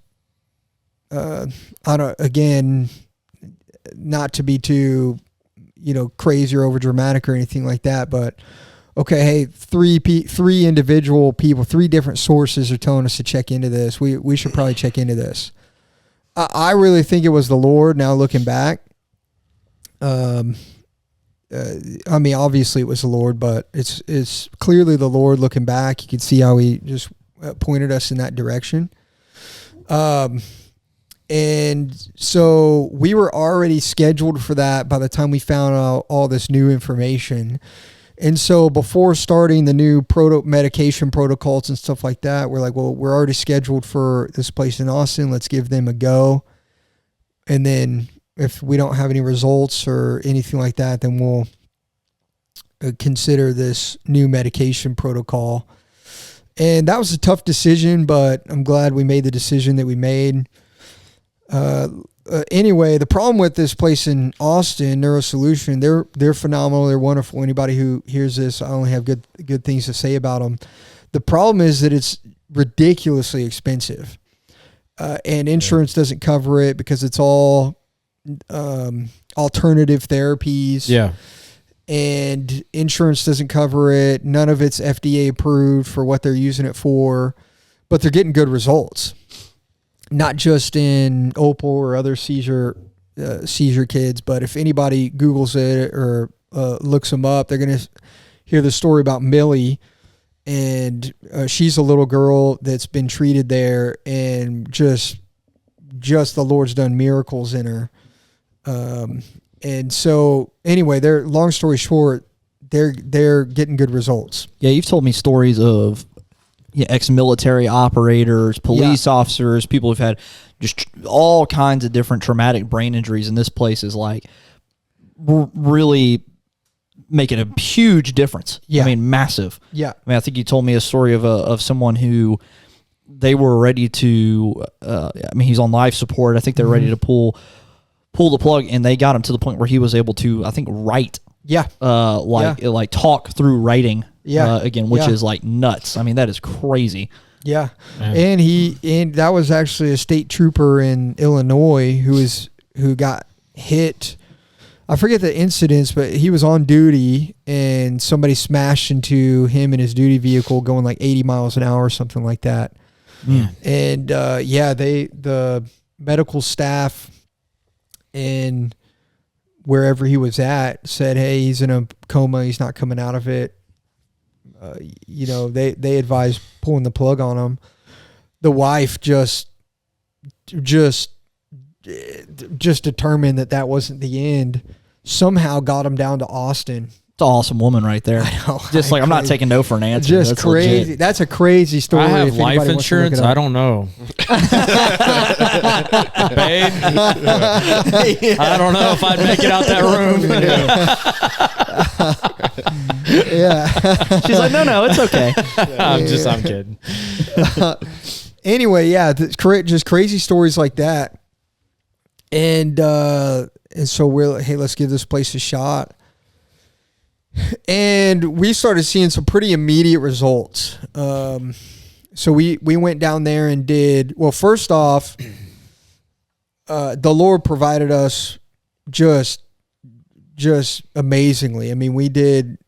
again, not to be too, crazy or over dramatic or anything like that, but okay, hey, 3 individual people, 3 different sources are telling us to check into this. We should probably check into this. I really think it was the Lord. Now looking back, obviously it was the Lord, but it's clearly the Lord. Looking back, you can see how He just pointed us in that direction. And so we were already scheduled for that by the time we found out all this new information. And so before starting the new medication protocols and stuff like that, we're like, well, we're already scheduled for this place in Austin. Let's give them a go. And then if we don't have any results or anything like that, then we'll consider this new medication protocol. And that was a tough decision, but I'm glad we made the decision that we made. Anyway, the problem with this place in Austin, Neurosolution, they're phenomenal. They're wonderful. Anybody who hears this, I only have good things to say about them. The problem is that it's ridiculously expensive, and insurance doesn't cover it because it's all alternative therapies. Yeah, and insurance doesn't cover it. None of it's FDA approved for what they're using it for, but they're getting good results. Not just in Opal or other seizure kids, but if anybody Googles it or looks them up, they're going to hear the story about Millie, and she's a little girl that's been treated there, and just the Lord's done miracles in her. And so anyway, long story short, they're getting good results. Yeah, you've told me stories of ex-military operators, police officers, people who've had just all kinds of different traumatic brain injuries, and this place is like really making a huge difference. I mean, massive. I mean, I think you told me a story of someone who they were ready to. He's on life support. I think they're ready to pull the plug, and they got him to the point where he was able to, I think, write. Like talk through writing. Again, which is like nuts. I mean, that is crazy. Yeah. And that was actually a state trooper in Illinois who got hit. I forget the incidents, but he was on duty and somebody smashed into him in his duty vehicle going like 80 miles an hour or something like that. And the medical staff and wherever he was at said, hey, he's in a coma, he's not coming out of it. They advised pulling the plug on him. The wife just determined that wasn't the end. Somehow got him down to Austin It's an awesome woman right there. Just like I'm not taking no for an answer. Just That's crazy. legit. That's a crazy story. I have if life anybody wants to look it insurance. up. I don't know. Babe, I don't know if I'd make it out that room. Yeah. She's like, no, it's okay. I'm kidding. Anyway, yeah, just crazy stories like that. And so we're like, hey, let's give this place a shot. And we started seeing some pretty immediate results. So we went down there and did, well, first off, the Lord provided us just amazingly. I mean, we did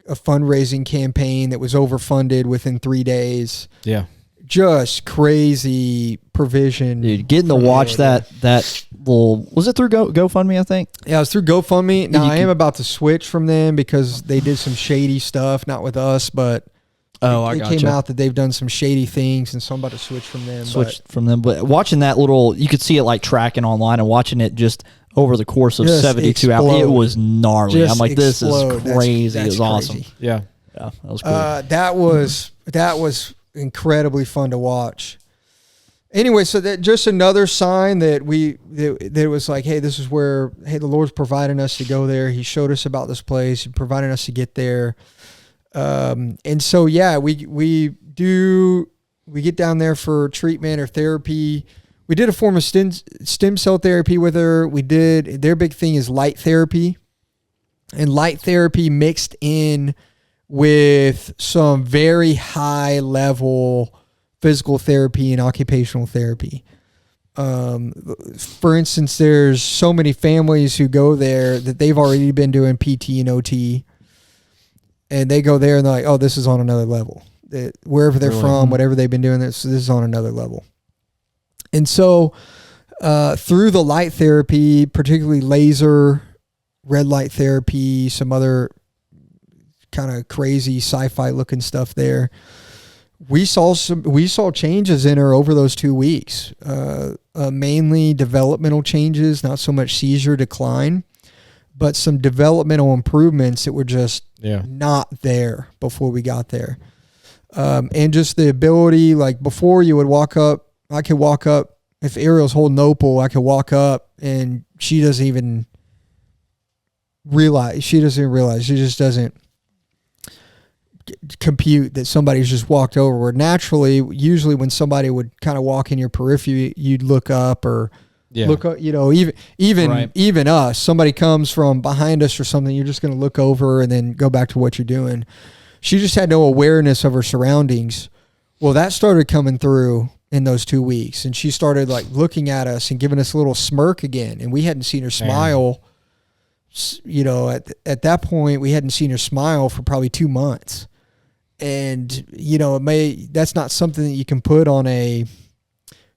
a fundraising campaign that was overfunded within 3 days. Yeah. Just crazy provision. Dude, getting to watch that little, was it through GoFundMe, I think? Yeah, it was through GoFundMe. Now, I am can- about to switch from them because they did some shady stuff, not with us, but I it gotcha. came out that they've done some shady things, and so I'm about to switch from them. Switched from them. But watching that little, you could see it like tracking online and watching it just over the course of Just 72 hours. explode. It was gnarly. Just I'm like, this explode. is That's- crazy. It that's was awesome. crazy. Yeah. Yeah, that was cool. That was incredibly fun to watch. Anyway, so that just another sign that that it was like, hey, this is where, hey, the Lord's providing us to go there. He showed us about this place, providing us to get there. And so, yeah, we get down there for treatment or therapy. We did a form of stem cell therapy with her. Their big thing is light therapy, and light therapy mixed in with some very high level physical therapy and occupational therapy. For instance, there's so many families who go there that they've already been doing PT and OT, and they go there and they're like, oh, this is on another level. Wherever they're from, whatever they've been doing, this is on another level. And so through the light therapy, particularly laser, red light therapy, some other kind of crazy sci-fi looking stuff there, we saw changes in her over those 2 weeks, mainly developmental changes, not so much seizure decline, but some developmental improvements that were just not there before we got there. And just the ability, like before you would walk up, I could walk up, if Ariel's holding Opal, I could walk up and she doesn't even realize, she just doesn't compute that somebody's just walked over. Where naturally, usually when somebody would kind of walk in your periphery, you'd look up or look up, even us, somebody comes from behind us or something, you're just going to look over and then go back to what you're doing. She just had no awareness of her surroundings. Well, that started coming through in those 2 weeks, and she started like looking at us and giving us a little smirk again, and we hadn't seen her smile. At that point, we hadn't seen her smile for probably 2 months. And, that's not something that you can put on a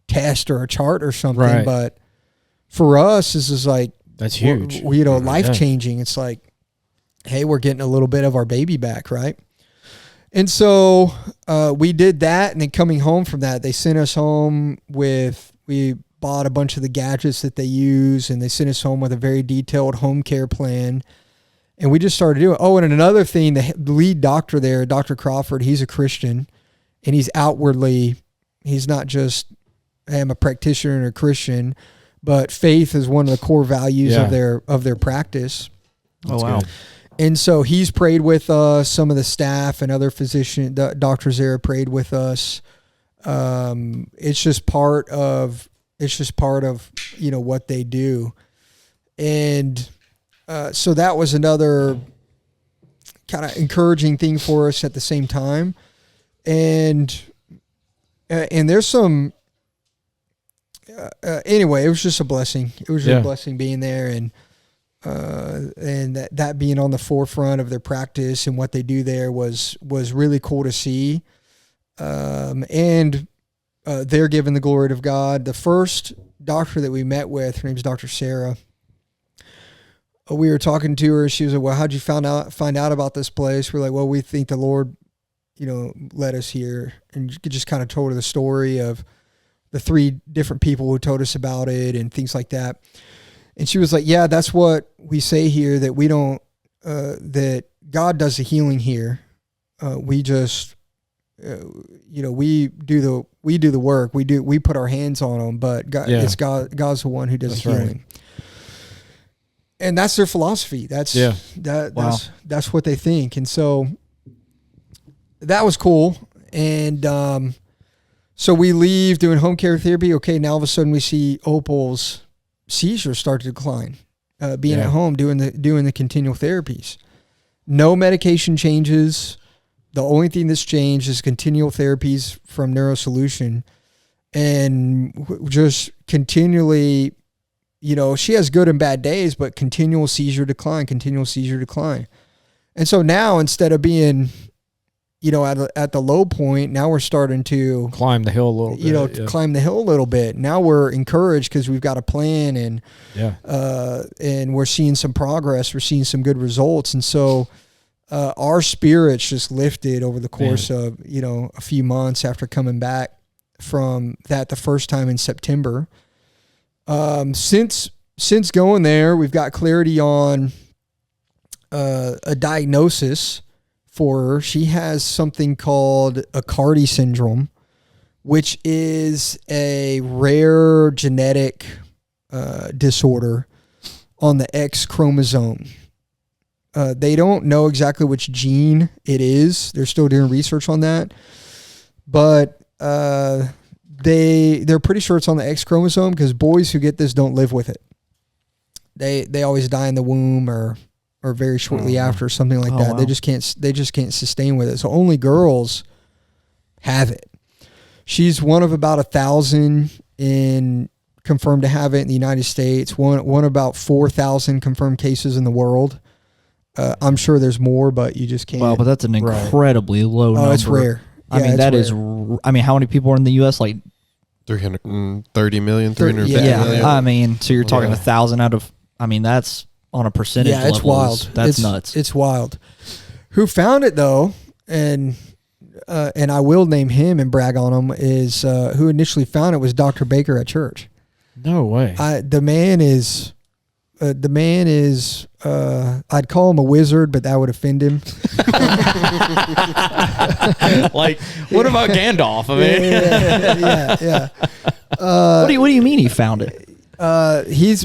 test or a chart or something. Right. But for us, this is like, that's huge. Life changing. It's like, hey, we're getting a little bit of our baby back, right? And so we did that. And then coming home from that, they sent us home we bought a bunch of the gadgets that they use, and they sent us home with a very detailed home care plan. And we just started doing. Oh, and another thing, the lead doctor there, Dr. Crawford, he's a Christian, and he's not just, hey, I'm a practitioner and a Christian, but faith is one of the core values of their practice. Oh, wow. Good. And so he's prayed with us. Some of the staff and other doctors there prayed with us. It's just part of what they do. And so that was another kind of encouraging thing for us at the same time. And there's some, anyway, it was just a blessing. It was just a blessing being there, and that being on the forefront of their practice and what they do there was really cool to see. And they're giving the glory to God. The first doctor that we met with, her name's Dr. Sarah. We were talking to her. She was like, well, how'd you find out about this place? We're like, well, we think the Lord, led us here. And just kind of told her the story of the 3 different people who told us about it and things like that. And she was like, yeah, that's what we say here, that we don't, that God does the healing here. We just, we do the work. We put our hands on them, but God, it's God's the one who does the healing. Right. And that's their philosophy. That's what they think. And so that was cool. And so we leave doing home care therapy. Okay, now all of a sudden we see Opal's seizures start to decline. Being at home doing the continual therapies. No medication changes. The only thing that's changed is continual therapies from Neurosolution, and just continually, she has good and bad days, but continual seizure decline. And so now, instead of being, at the low point, now we're starting to climb the hill a little bit. Climb the hill a little bit. Now we're encouraged because we've got a plan, and and we're seeing some progress. We're seeing some good results, and so our spirits just lifted over the course of a few months after coming back from that the first time in September. Since going there, we've got clarity on a diagnosis for her. She has something called Aicardi syndrome, which is a rare genetic disorder on the X chromosome. They don't know exactly which gene it is. They're still doing research on that, but they're pretty sure it's on the X chromosome, because boys who get this don't live with it. They always die in the womb or very shortly after, something like that. Wow. They just can't sustain with it. So only girls have it. She's one of about 1,000 confirmed to have it in the United States. One about 4,000 confirmed cases in the world. I'm sure there's more, but you just can't. Wow, but that's an incredibly low number. Oh, it's rare. I mean, that is. I mean, how many people are in the U.S.? Like 330 million, 350 million. I mean, so you're talking 1,000 out of. I mean, that's on a percentage. Yeah, it's wild. That's nuts. It's wild. Who found it though, and I will name him and brag on him, is who initially found it was Dr. Baker at church. No way. The man is. I'd call him a wizard, but that would offend him. Like, what about Gandalf? I mean, yeah. What do you mean he found it? He's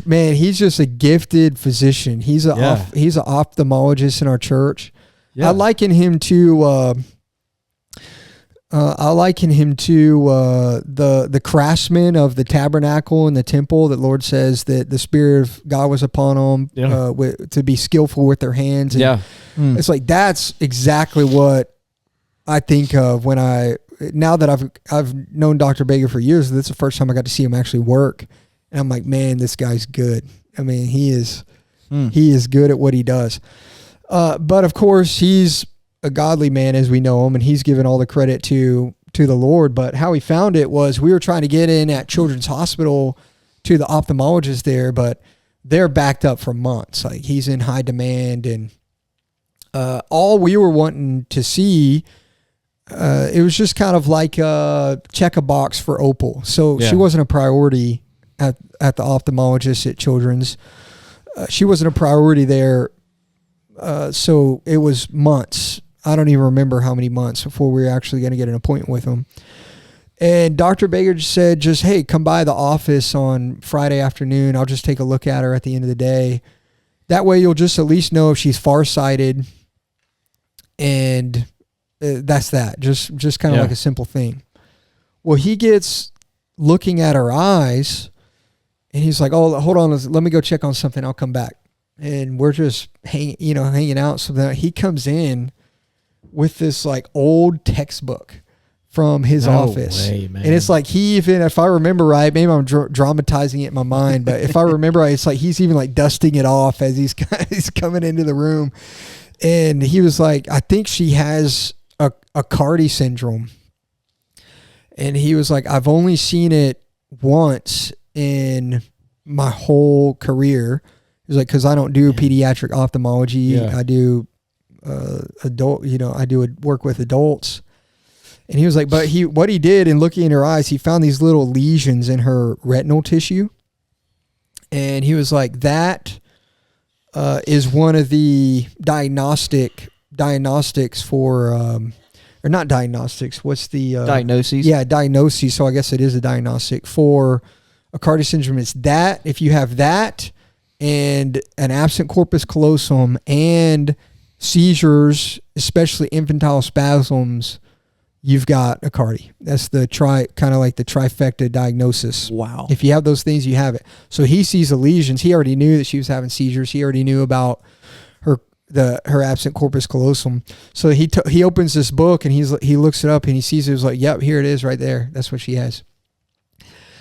just a gifted physician. He's an ophthalmologist in our church. Yeah. I liken him to the craftsman of the tabernacle and the temple that Lord says that the Spirit of God was upon them to be skillful with their hands. And it's like, that's exactly what I think of now that I've known Dr. Baker for years. That's the first time I got to see him actually work. And I'm like, man, this guy's good. I mean, he is good at what he does. But of course, he's a godly man as we know him, and he's given all the credit to the Lord. But how he found it was, we were trying to get in at Children's Hospital to the ophthalmologist there, but they're backed up for months. Like, he's in high demand, and all we were wanting to see, it was just kind of like check a box for Opal. So she wasn't a priority at the ophthalmologist at Children's. She wasn't a priority there. So it was months. I don't even remember how many months before we were actually going to get an appointment with him. And Dr. Baker just said, hey, come by the office on Friday afternoon. I'll just take a look at her at the end of the day. That way you'll just at least know if she's farsighted. And that's that. Just kind of like a simple thing. Well, he gets looking at her eyes, and he's like, oh, hold on. Let me go check on something. I'll come back. And we're just hanging out. So he comes in with this like old textbook from his office. Way, man. And it's like, he even, if I remember right, maybe I'm dramatizing it in my mind, but if I remember right, it's like he's even like dusting it off as he's coming into the room. And he was like, I think she has a Aicardi syndrome. And he was like, I've only seen it once in my whole career. He was like, because I don't do pediatric ophthalmology. Yeah. I do adult, I do work with adults. And he was like, but what he did in looking in her eyes, he found these little lesions in her retinal tissue. And he was like, that is one of the diagnostics for, or not diagnostics. What's the Diagnoses? Yeah, diagnoses. So I guess it is a diagnostic for a cardiac syndrome. It's that if you have that and an absent corpus callosum and seizures, especially infantile spasms, you've got a cardi. That's the kind of like the trifecta diagnosis. Wow. If you have those things, you have it. So he sees the lesions. He already knew that she was having seizures. He already knew about her absent corpus callosum. So he opens this book and he looks it up and he sees it. He was like, yep, here it is right there. That's what she has.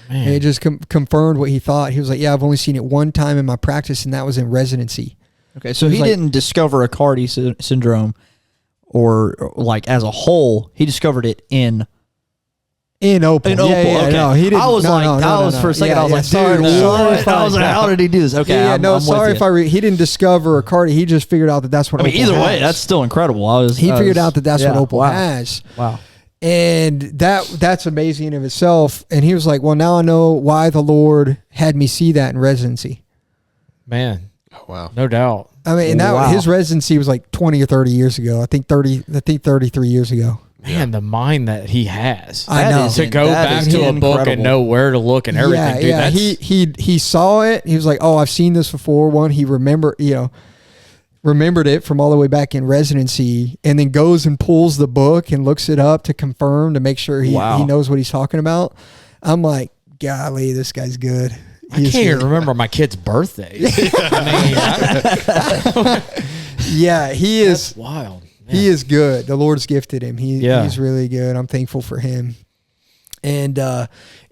Man. And it just confirmed what he thought. He was like, yeah, I've only seen it one time in my practice, and that was in residency. Okay, so he didn't discover a cardi syndrome or like as a whole. He discovered it in Opal. In Opal, okay. No, he didn't. I was for a second. I was like, sorry. I was like, how did he do this? Okay, I'm sorry if he didn't discover a cardi. He just figured out that that's what. I mean, Opal either has. way, that's still incredible. He figured out that that's what Opal wow. has. Wow. And that's amazing in of itself. And he was like, well, now I know why the Lord had me see that in residency. Man. Oh, wow. No doubt. I mean, and his residency was like 20 or 30 years ago. I think 33 years ago. Man, the mind that he has. I know. To go back to a book and know where to look and everything. Yeah, Dude, he saw it. He was like, oh, I've seen this before. One, he remembered it from all the way back in residency, and then goes and pulls the book and looks it up to confirm, to make sure he knows what he's talking about. I'm like, golly, this guy's good. I can't even remember my kid's birthday. Yeah, he is. That's wild. Man. He is good. The Lord's gifted him. He's really good. I'm thankful for him. And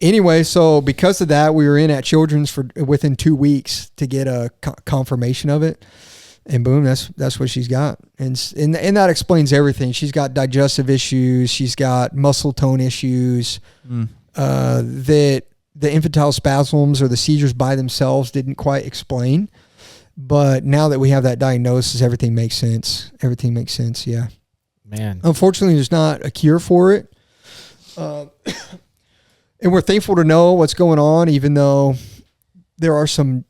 anyway, so because of that, we were in at Children's for within 2 weeks to get a confirmation of it. And boom, that's what she's got. And that explains everything. She's got digestive issues. She's got muscle tone issues. That the infantile spasms or the seizures by themselves didn't quite explain. But now that we have that diagnosis, everything makes sense. Everything makes sense, yeah. Man. Unfortunately, there's not a cure for it. And we're thankful to know what's going on, even though there are some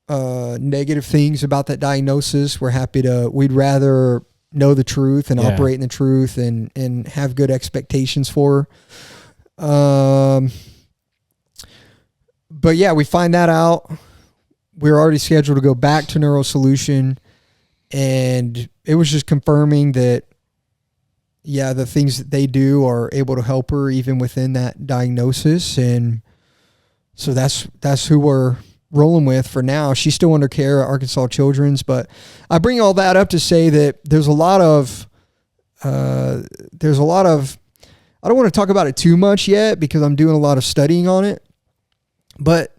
negative things about that diagnosis. We'd rather know the truth and operate in the truth and have good expectations for her. But yeah, we find that out. We're already scheduled to go back to Neurosolution, and it was just confirming that, yeah, the things that they do are able to help her even within that diagnosis. And so that's who we're rolling with for now. She's still under care at Arkansas Children's, but I bring all that up to say that there's a lot of, I don't want to talk about it too much yet because I'm doing a lot of studying on it, but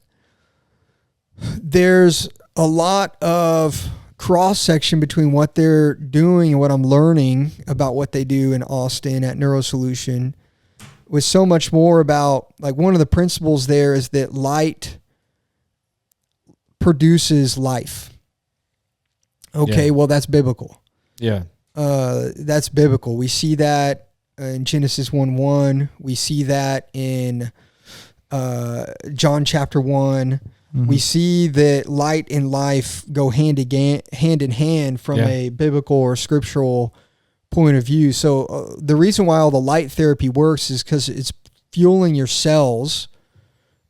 there's a lot of cross section between what they're doing and what I'm learning about what they do in Austin at Neurosolution, with so much more about, like, one of the principles there is that light produces life. Okay, well, that's biblical. Yeah. That's biblical. We see that in Genesis 1:1. We see that in John chapter 1. Mm-hmm. We see that light and life go hand in hand from a biblical or scriptural point of view. So the reason why all the light therapy works is because it's fueling your cells,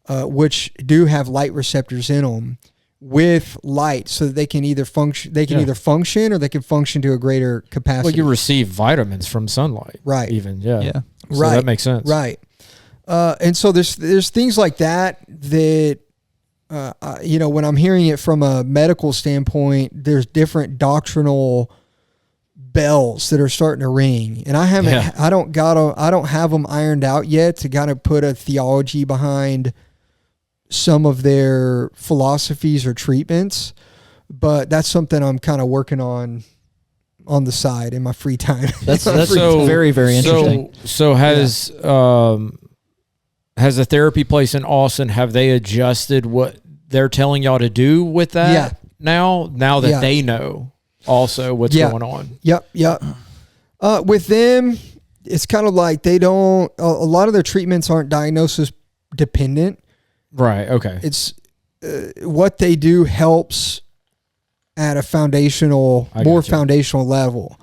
which do have light receptors in them, with light, so that they can either function. They can either function, or they can function to a greater capacity. Well, you receive vitamins from sunlight, right? Even yeah. So right. That makes sense, right? And so there's things like that. When I'm hearing it from a medical standpoint, there's different doctrinal bells that are starting to ring, and I don't have them ironed out yet to kind of put a theology behind some of their philosophies or treatments, but that's something I'm kind of working on the side in my free time. That's so very, very interesting. So has the therapy place in Austin, have they adjusted what they're telling y'all to do with that? Yeah. Now that they know also what's going on. Yep. With them, it's kind of like a lot of their treatments aren't diagnosis dependent. Right. Okay. It's what they do helps at a foundational, more gotcha. foundational level.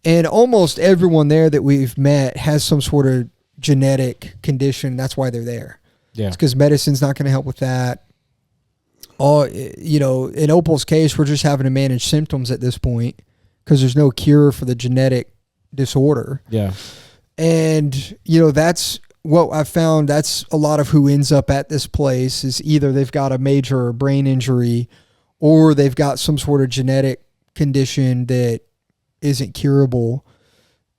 And almost everyone there that we've met has some sort of genetic condition. That's why they're there. Yeah. It's because medicine's not going to help with that. In Opal's case, we're just having to manage symptoms at this point because there's no cure for the genetic disorder. Yeah. And, that's what I've found. That's a lot of who ends up at this place is either they've got a major brain injury or they've got some sort of genetic condition that isn't curable.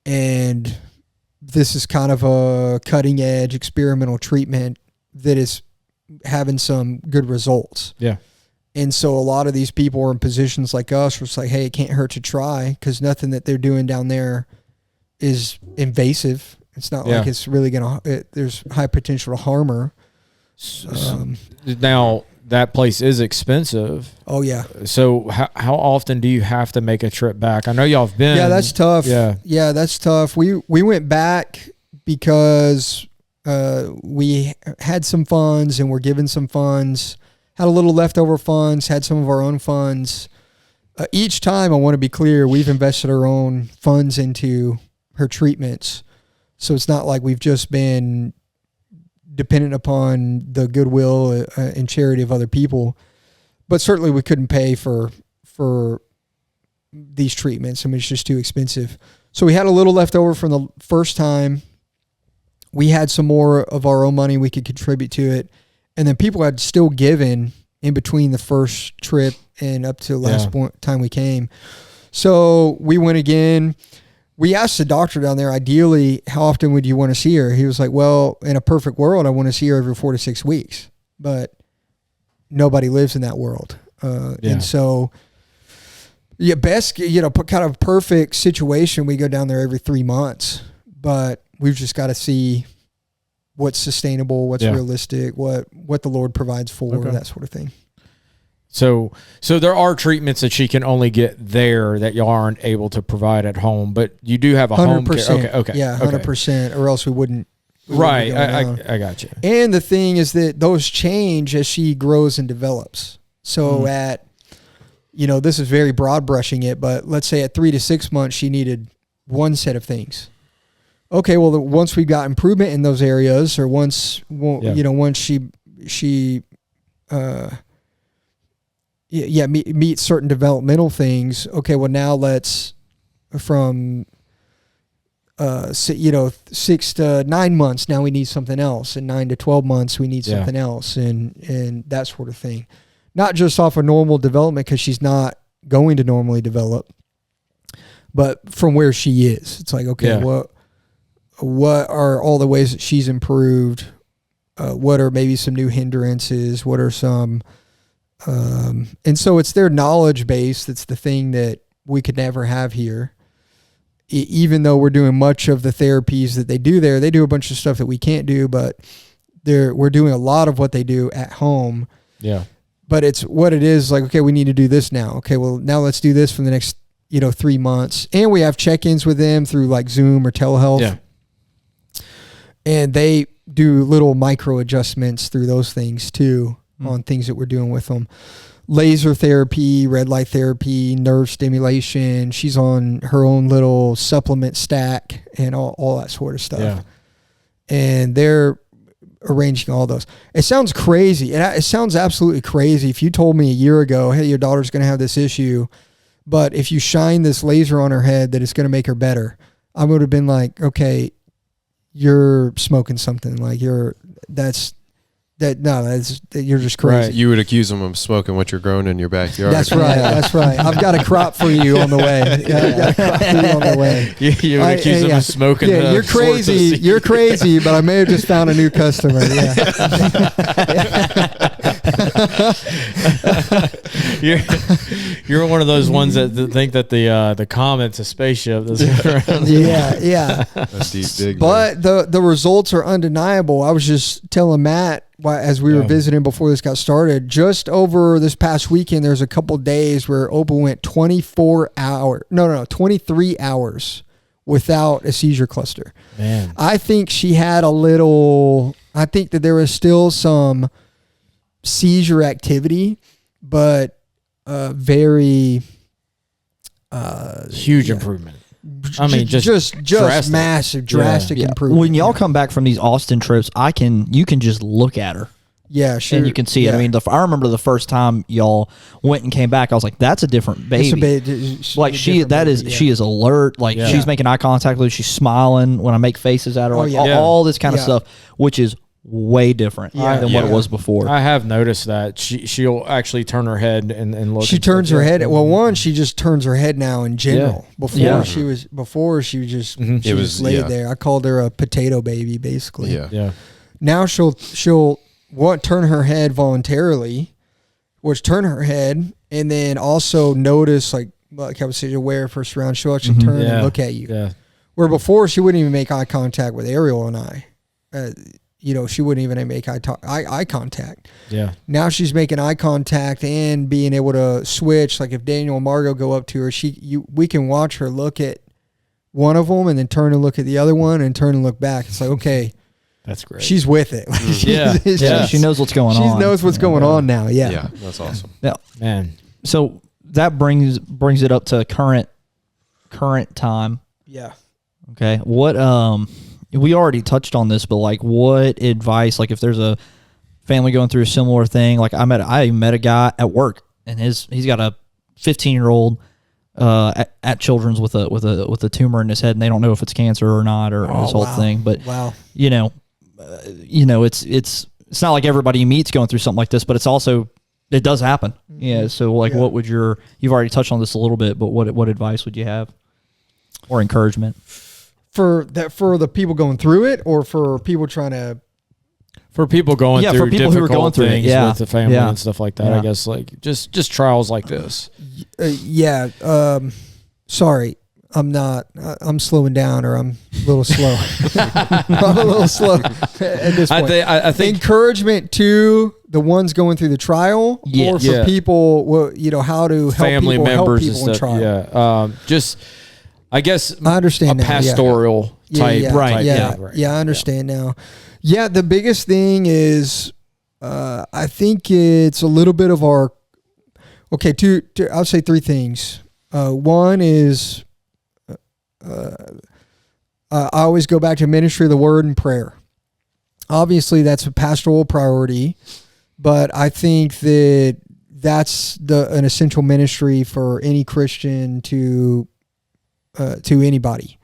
And this is kind of a cutting edge experimental treatment that is having some good results. Yeah. And so a lot of these people are in positions like us where it's like, hey, it can't hurt to try because nothing that they're doing down there is invasive. It's not like it's really going to, there's high potential to harm her. Now, that place is expensive. Oh, yeah. So how often do you have to make a trip back? I know y'all have been. Yeah, that's tough. Yeah, that's tough. We went back because we had some funds and we're given some funds, had a little leftover funds, had some of our own funds. Each time, I want to be clear, we've invested our own funds into her treatments. So it's not like we've just been dependent upon the goodwill and charity of other people. But certainly we couldn't pay for these treatments. I mean, it's just too expensive. So we had a little left over from the first time. We had some more of our own money we could contribute to it. And then people had still given in between the first trip and up to the last time we came. So we went again. We asked the doctor down there, ideally, how often would you want to see her? He was like, well, in a perfect world, I want to see her every 4 to 6 weeks. But nobody lives in that world. And so, best, kind of perfect situation, we go down there every 3 months. But we've just got to see what's sustainable, what's realistic, what the Lord provides for, that sort of thing. So there are treatments that she can only get there that y'all aren't able to provide at home, but you do have a 100%. home care. Okay. Yeah, 100%, or else we wouldn't. Right. I got you. And the thing is that those change as she grows and develops. So this is very broad brushing it, but let's say at 3 to 6 months, she needed one set of things. Okay, well, once we got improvement in those areas, or once she meet certain developmental things. Okay, well, now let's from 6 to 9 months. Now we need something else, and 9 to 12 months we need something else, and that sort of thing. Not just off of normal development because she's not going to normally develop, but from where she is. It's like, okay, what are all the ways that she's improved? What are maybe some new hindrances? What are some and so it's their knowledge base that's the thing that we could never have here. Even though we're doing much of the therapies that they do there, they do a bunch of stuff that we can't do, but we're doing a lot of what they do at home. Yeah. But it's what it is, like, okay, we need to do this now. Okay, well, now let's do this for the next, 3 months. And we have check-ins with them through like Zoom or telehealth. Yeah. And they do little micro adjustments through those things too, on things that we're doing with them. Laser therapy, red light therapy, nerve stimulation. She's on her own little supplement stack and all that sort of stuff. Yeah. And they're arranging all those. It sounds crazy. And it sounds absolutely crazy. If you told me a year ago, hey, your daughter's going to have this issue, but if you shine this laser on her head that it's going to make her better, I would have been like, okay, you're smoking something. Like you're just crazy. Right. You would accuse them of smoking what you're growing in your backyard. That's right. That's right. I've got a crop for you on the way. I've got a crop for you on the way. You would accuse them of smoking. Yeah, you're crazy. You're crazy, but I may have just found a new customer. Yeah. You're one of those ones that think that the comet's a spaceship. That's around. Yeah. That's deep dig. But the results are undeniable. I was just telling Matt as we were visiting before this got started, just over this past weekend, there's a couple days where Opal went 23 hours without a seizure cluster. Man. I think she had I think that there was still some seizure activity, but very Huge improvement. I mean, just drastic. massive, drastic improvement. When y'all come back from these Austin trips, you can just look at her. Yeah, sure. And you can see it. I mean, I remember the first time y'all went and came back, I was like, "That's a different baby." Like she is alert. Like she's making eye contact with. She's smiling when I make faces at her. Like all this kind of stuff, which is way different than what it was before. I have noticed that she'll actually turn her head and look. She turns her head. Well, she just turns her head now in general. She was just laid there. I called her a potato baby, basically. Yeah. Now she'll turn her head voluntarily, turn her head, and then also notice like I was saying, aware of her surroundings. She'll actually turn and look at you. Yeah. Where before she wouldn't even make eye contact with Ariel and I. She wouldn't even make eye contact. Yeah. Now she's making eye contact and being able to switch. Like if Daniel and Margot go up to her, we can watch her look at one of them and then turn and look at the other one and turn and look back. It's like, okay. That's great. She's with it. She knows what's going on. She knows what's going on now. Yeah. Yeah, that's awesome. Yeah. Man. So that brings it up to current time. Yeah. Okay. What we already touched on this, but like what advice, like if there's a family going through a similar thing, like I met a guy at work and he's got a 15-year-old at Children's with a tumor in his head, and they don't know if it's cancer or not, or this whole thing. But it's not like everybody you meet's going through something like this, but it's also, it does happen. Mm-hmm. Yeah. So like, what would you've already touched on this a little bit, but what advice would you have or encouragement for the people going through it, or for people trying to? For people going through for people difficult who are going through things with the family and stuff like that, Yeah. I guess like just trials like this. Sorry, I'm not. I'm slowing down, or I'm a little slow. I'm a little slow at this point. I think encouragement to the ones going through the trial, or for people, how to help family people, members help people and stuff. in trial. Just I guess I understand a now, pastoral type, right? Type, I understand now. Yeah, the biggest thing is, I think it's a little bit of our. Okay, I'll say three things. One is, I always go back to ministry of the word and prayer. Obviously, that's a pastoral priority, but I think that's an essential ministry for any Christian to anybody.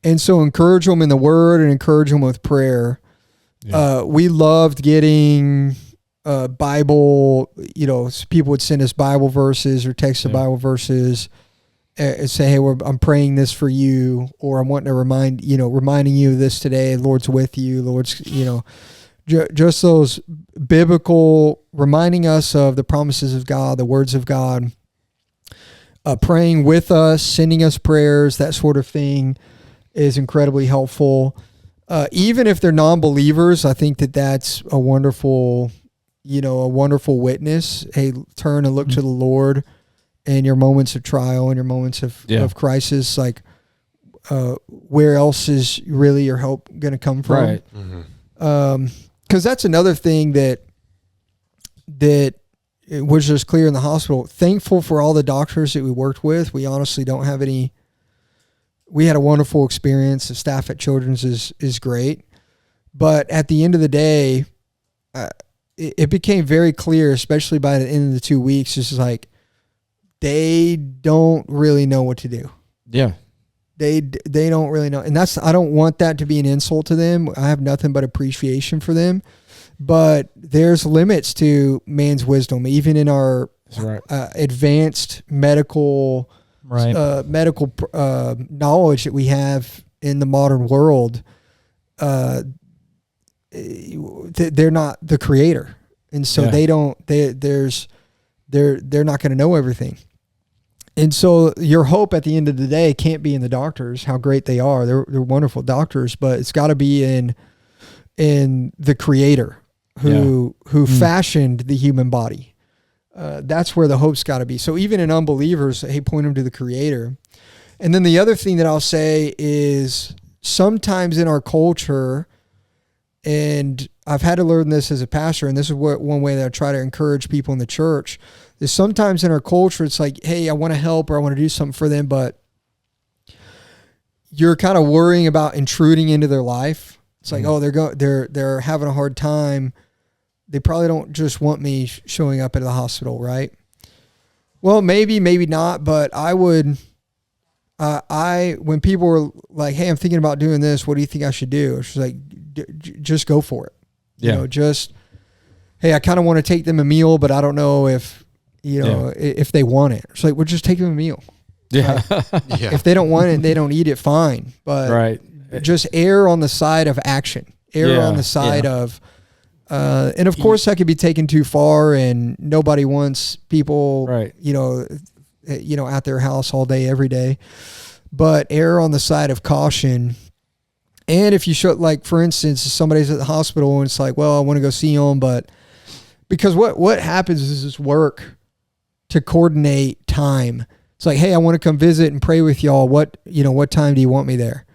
And so encourage them in the word and encourage them with prayer. Yeah. We loved getting Bible, people would send us Bible verses or text of Bible verses and say, hey, I'm praying this for you, or I'm wanting to reminding you of this today. Lord's with you. Lord's, just those biblical, reminding us of the promises of God, the words of God, praying with us, sending us prayers, that sort of thing is incredibly helpful. Even if they're non-believers, I think that's a wonderful witness. Hey, turn and look to the Lord in your moments of trial and your moments of crisis. Like, where else is really your help going to come from? Right. Mm-hmm. 'Cause that's another thing that it was just clear in the hospital. Thankful for all the doctors that we worked with. We honestly don't have any. We had a wonderful experience. The staff at Children's is great. But at the end of the day, it became very clear, especially by the end of the 2 weeks, just like they don't really know what to do. Yeah. They don't really know. And I don't want that to be an insult to them. I have nothing but appreciation for them. But there's limits to man's wisdom, even in our advanced medical knowledge that we have in the modern world. They're not the creator, and so they're not going to know everything. And so your hope at the end of the day can't be in the doctors, how great they are. They're wonderful doctors, but it's got to be in the creator who fashioned the human body. That's where the hope's got to be. So even in unbelievers, hey, point them to the creator. And then the other thing that I'll say is sometimes in our culture, and I've had to learn this as a pastor, and this is one way that I try to encourage people in the church. is sometimes in our culture, it's like, hey, I want to help or I want to do something for them, but you're kind of worrying about intruding into their life. It's like, oh, they're having a hard time. They probably don't just want me showing up at the hospital, right? Well, maybe not, but I would. When people were like, "Hey, I'm thinking about doing this. What do you think I should do?" She's like, "Just go for it." Yeah. You know, just, hey, I kind of want to take them a meal, but I don't know if if they want it. It's like, well, just take them a meal. Yeah. Right? If they don't want it, they don't eat it. Fine, but just err on the side of action. Err on the side of. And of course that could be taken too far, and nobody wants people, at their house all day, every day, but err on the side of caution. And if you show, like, for instance, if somebody's at the hospital and it's like, well, I want to go see them, but because what happens is this work to coordinate time. It's like, hey, I want to come visit and pray with y'all. What time do you want me there?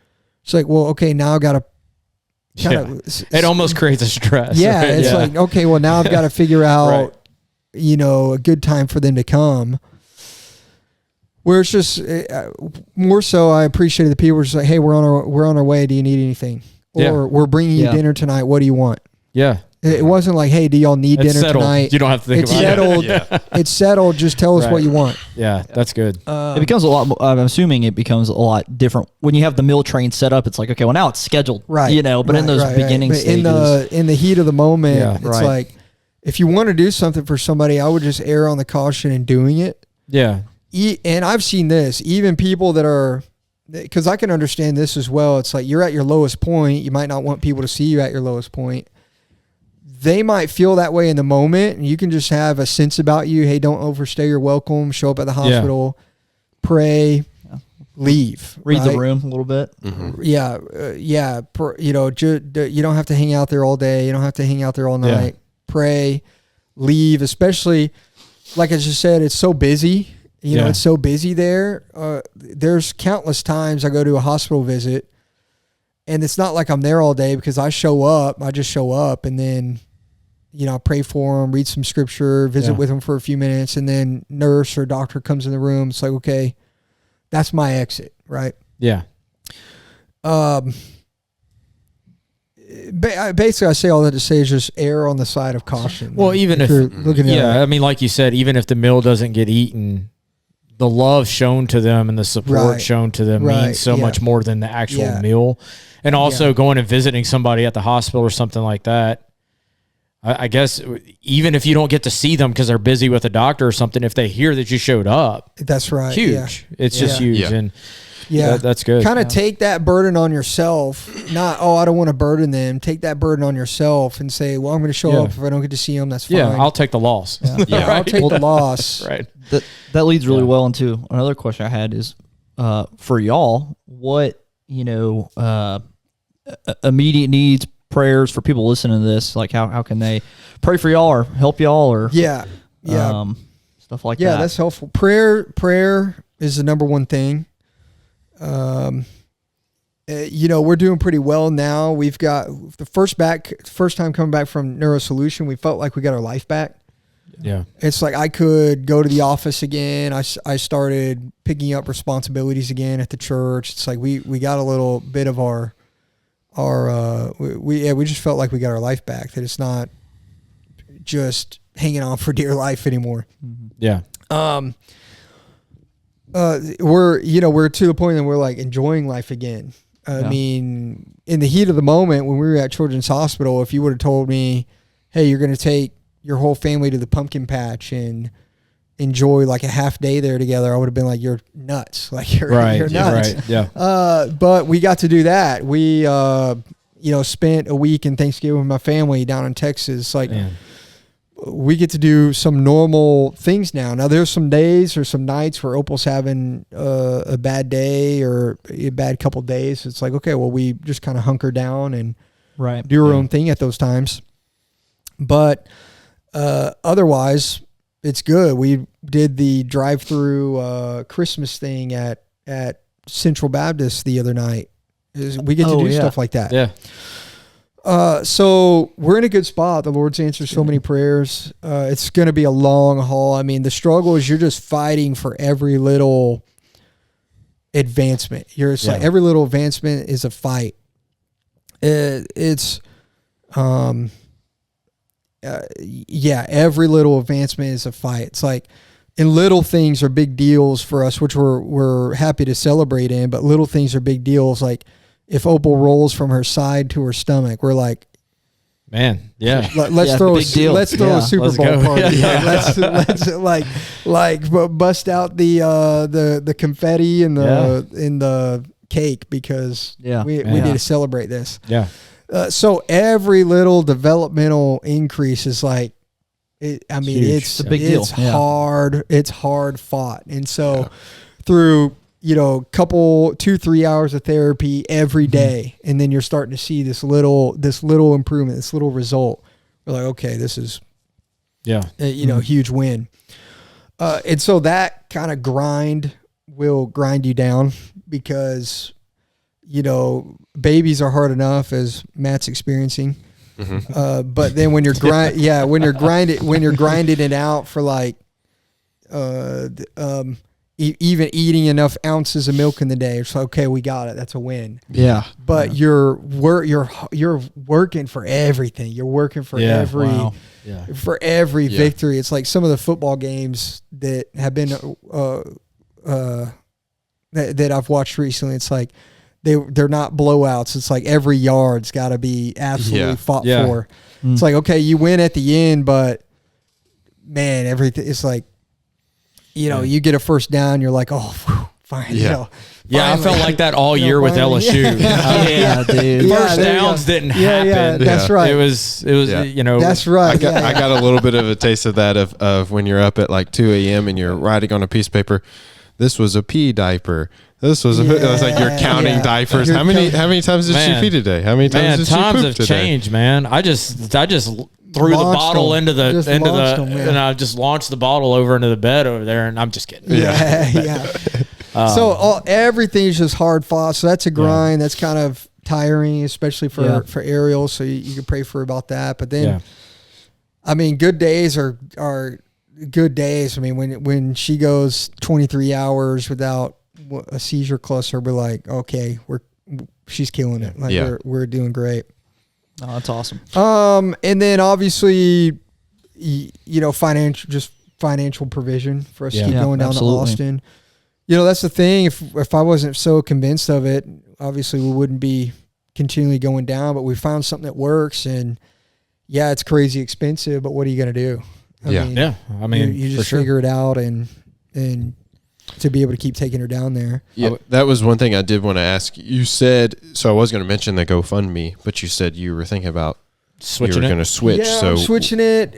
It's like, well, okay, now I got to, it almost creates a stress. Yeah, it's like, okay, well, now I've got to figure out, a good time for them to come. Where it's just more so, I appreciated the people were just like, hey, we're on our way. Do you need anything? Or we're bringing you dinner tonight. What do you want? Yeah. It wasn't like, hey, do y'all need dinner tonight? You don't have to think about it. It's settled. Just tell us what you want. Yeah, that's good. It becomes a lot more, I'm assuming it becomes a lot different. When you have the meal train set up, it's like, okay, well, now it's scheduled. Right. But in those beginning stages. In the heat of the moment, it's like, if you want to do something for somebody, I would just err on the caution in doing it. Yeah. And I've seen this, even people that are, because I can understand this as well. It's like, you're at your lowest point. You might not want people to see you at your lowest point. They might feel that way in the moment, and you can just have a sense about you. Hey, don't overstay your welcome. Show up at the hospital, pray, leave. Read the room a little bit. Mm-hmm. You don't have to hang out there all day. You don't have to hang out there all night. Pray, leave. Especially, like I just said, it's so busy. It's so busy there. There's countless times I go to a hospital visit, and it's not like I'm there all day because I just show up and then, I pray for them, read some scripture, visit with them for a few minutes, and then nurse or doctor comes in the room. It's like, okay, that's my exit, right? Yeah. Basically, I say all that to say is just err on the side of caution. Well, even if you're looking at I mean, like you said, even if the meal doesn't get eaten, the love shown to them and the support shown to them means so much more than the actual meal. And also going and visiting somebody at the hospital or something like that. I guess even if you don't get to see them because they're busy with a doctor or something, if they hear that you showed up, that's right. Huge. Yeah. It's just huge. Yeah. And that's good. Kind of take that burden on yourself. Not, I don't want to burden them. Take that burden on yourself and say, well, I'm going to show up. If I don't get to see them, that's fine. Yeah, I'll take the loss. I'll take the loss. Right. That leads really well into another question I had is for y'all, what, immediate needs, prayers for people listening to this, like how can they pray for y'all or help y'all or stuff like that. Yeah, that's helpful. Prayer is the number one thing. We're doing pretty well now. We've got the first time coming back from Neurosolution, we felt like we got our life back. Yeah. It's like I could go to the office again. I started picking up responsibilities again at the church. It's like we got a little bit of we just felt like we got our life back, that it's not just hanging on for dear life anymore. Mm-hmm. Yeah. We're to the point that we're like enjoying life again. I mean, in the heat of the moment when we were at Children's Hospital, if you would have told me, hey, you're going to take your whole family to the pumpkin patch and enjoy like a half day there together, I would have been like, you're nuts. Like you're nuts. Right. Yeah. But we got to do that. We, spent a week in Thanksgiving with my family down in Texas. Like we get to do some normal things now. Now there's some days or some nights where Opal's having a bad day or a bad couple days. It's like, okay, well, we just kind of hunker down and do our own thing at those times. But otherwise, it's good. We did the drive-through Christmas thing at Central Baptist the other night. We get to do stuff like that. Yeah. So we're in a good spot. The Lord's answered so many prayers. It's going to be a long haul. I mean, the struggle is you're just fighting for every little advancement. You're just like every little advancement is a fight. Every little advancement is a fight. It's like, and little things are big deals for us, which we're happy to celebrate in, but little things are big deals. Like if Opal rolls from her side to her stomach, we're like, man, yeah. Let's throw a Super Let's Bowl go. party. Yeah. Let's like bust out the confetti and the cake because we need to celebrate this. Yeah. So every little developmental increase is like, it's a big deal. It's hard. It's hard fought. And so through, 2-3 hours of therapy every day, and then you're starting to see this little improvement, this little result. We're like, okay, this is, a huge win. And so that kind of grind will grind you down because, babies are hard enough, as Matt's experiencing. But then when you're grinding it out for like, even eating enough ounces of milk in the day, it's like, okay, we got it. That's a win. Yeah. But you're working for everything. You're working for every victory. It's like some of the football games that have been that I've watched recently. It's like they're not blowouts. It's like every yard's got to be absolutely fought for. It's like, okay, you win at the end, but man, everything. It's like, you get a first down, you're like, oh, whew, fine. Yeah. I felt like that all year with LSU. Dude. First downs didn't happen. Yeah, that's right. It was. That's right. I got a little bit of a taste of that of when you're up at like 2 a.m. and you're writing on a piece of paper. This was a pee diaper. This was it was like you're counting diapers. How many times did she pee today? How many times did she poop have today? changed, man. I just threw the bottle into the and I just launched the bottle over into the bed over there, and I'm just kidding. So everything's just hard fought. So that's a grind. That's kind of tiring, especially for Ariel. So you can pray for her about that. But then, I mean, good days are good days. I mean, when she goes 23 hours without a seizure cluster, we're like, okay, she's killing it. Like we're doing great. Oh, that's awesome. And then obviously, financial provision for us to keep going down to Austin. That's the thing. If I wasn't so convinced of it, obviously we wouldn't be continually going down, but we found something that works, and it's crazy expensive, but what are you going to do? I mean, you just figure it out and to be able to keep taking her down there. Yeah, that was one thing I did want to ask. You said, so I was going to mention the GoFundMe, but you said you were thinking about switching. You were going to switch. Yeah, so I'm switching it.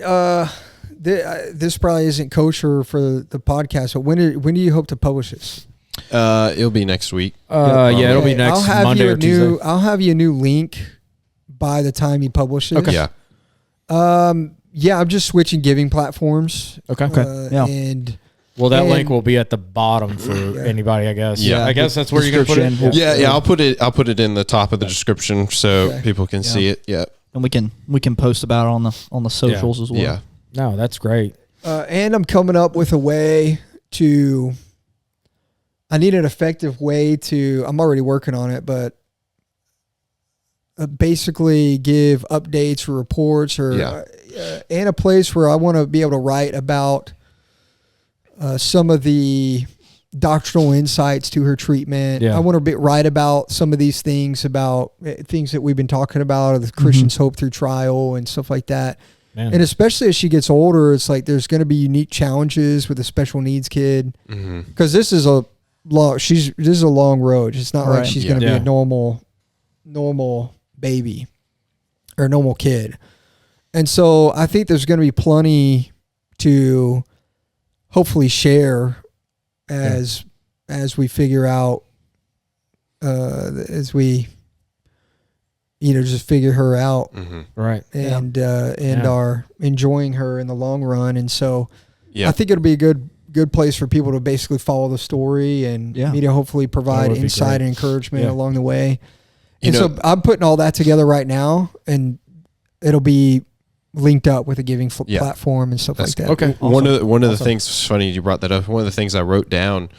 This probably isn't kosher for the podcast, but when do you hope to publish this? It'll be next week. It'll be next Monday or Tuesday. I'll have you a new link by the time you publish it. Okay. Yeah. I'm just switching giving platforms. Okay. And that link will be at the bottom for anybody, I guess. Yeah. I guess that's where you're going to put it. Yeah. I'll put it in the top of the description so people can see it. Yeah. And we can post about it on the socials as well. Yeah. No, that's great. And I'm coming up with a way I need an effective way I'm already working on it, but basically give updates or reports and a place where I want to be able to write about some of the doctrinal insights to her treatment. I want to write about some of these things, about things that we've been talking about, the Christian's hope through trial and stuff like that. Man. And especially as she gets older, it's like there's going to be unique challenges with a special needs kid, because this is a long road. It's not like she's going to be a normal baby or a normal kid. And so I think there's going to be plenty to hopefully share as we figure out, as we just figure her out, right? And are enjoying her in the long run. And so I think it'll be a good place for people to basically follow the story and me to hopefully provide insight and encouragement along the way. And so I'm putting all that together right now, and it'll be linked up with a giving platform and stuff like that. Okay. Awesome. One of the things, it's funny you brought that up. One of the things I wrote down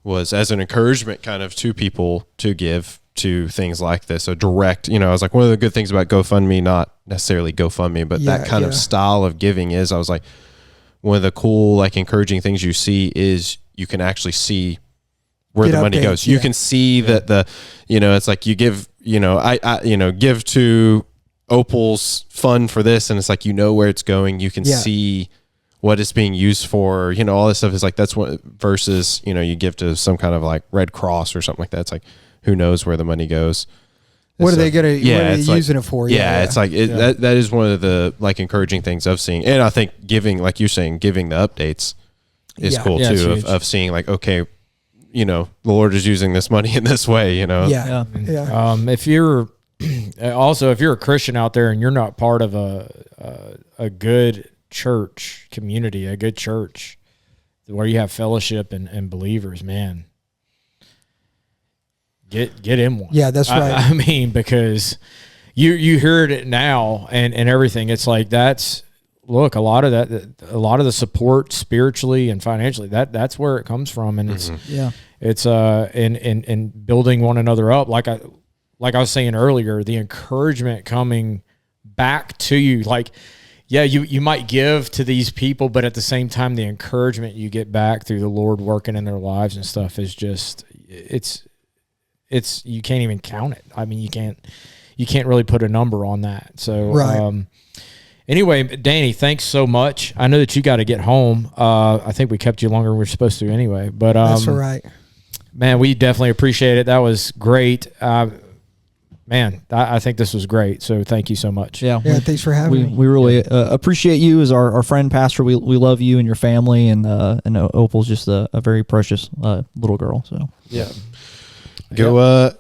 was as an encouragement kind of to people to give to things like this. So direct, I was like, one of the good things about GoFundMe, not necessarily GoFundMe, but that kind of style of giving is, I was like, one of the cool, like encouraging things you see is you can actually see where the money goes. You can see that it's like you give, give to Opal's fund for this, and it's like, where it's going. You can see what it's being used for, all this stuff is like, that's what, versus, you give to some kind of like Red Cross or something like that. It's like, who knows where the money goes. What are they going to, what are they using it for? It's like, that is one of the like encouraging things of seeing. And I think giving, like you're saying, giving the updates is cool too, of seeing like, okay, the Lord is using this money in this way, If you're if you're a Christian out there and you're not part of a good church community, a good church where you have fellowship and believers, man, get in one. Yeah, that's right. I mean, because you heard it now and everything. It's like, look, a lot of the support spiritually and financially, that's where it comes from. And it's in building one another up. Like I was saying earlier, the encouragement coming back to you, like, you might give to these people, but at the same time, the encouragement you get back through the Lord working in their lives and stuff is just, it's you can't even count it. I mean, you can't really put a number on that. So, anyway, Danny, thanks so much. I know that you got to get home. I think we kept you longer than we were supposed to anyway, but that's all right. Man, we definitely appreciate it. That was great. Man, I think this was great. So thank you so much. Yeah, thanks for having me. We really appreciate you as our friend, Pastor. We love you and your family, and Opal's just a very precious little girl. So go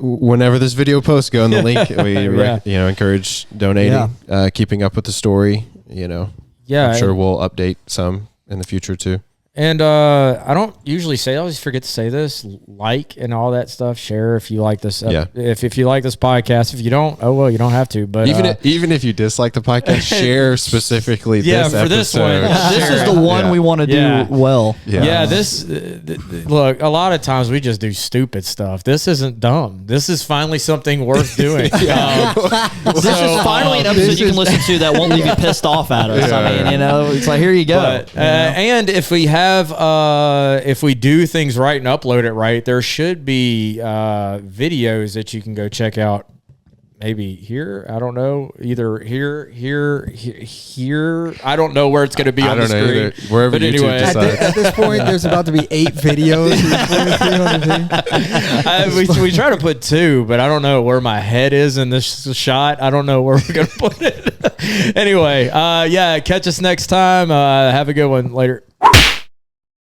whenever this video posts, go on the link. We encourage donating, keeping up with the story. I'm sure we'll update some in the future too. And I don't usually say, I always forget to say this, like and all that stuff. Share if you like this. If you like this podcast. If you don't, oh well, you don't have to. But even if you dislike the podcast, share specifically this episode. This one. This is the one we want to do well. This look, a lot of times we just do stupid stuff. This isn't dumb. This is finally something worth doing. This is finally an episode you can listen to that won't leave you pissed off at us. I mean, it's like, here you go. But, and if we if we do things right and upload it right, there should be videos that you can go check out. Maybe here, I don't know. Either here. I don't know where it's going to be on the screen. Either. Wherever but YouTube anyway, decides. At this point, there's about to be 8 videos. We try to put 2, but I don't know where my head is in this shot. I don't know where we're going to put it. Anyway, catch us next time. Have a good one. Later.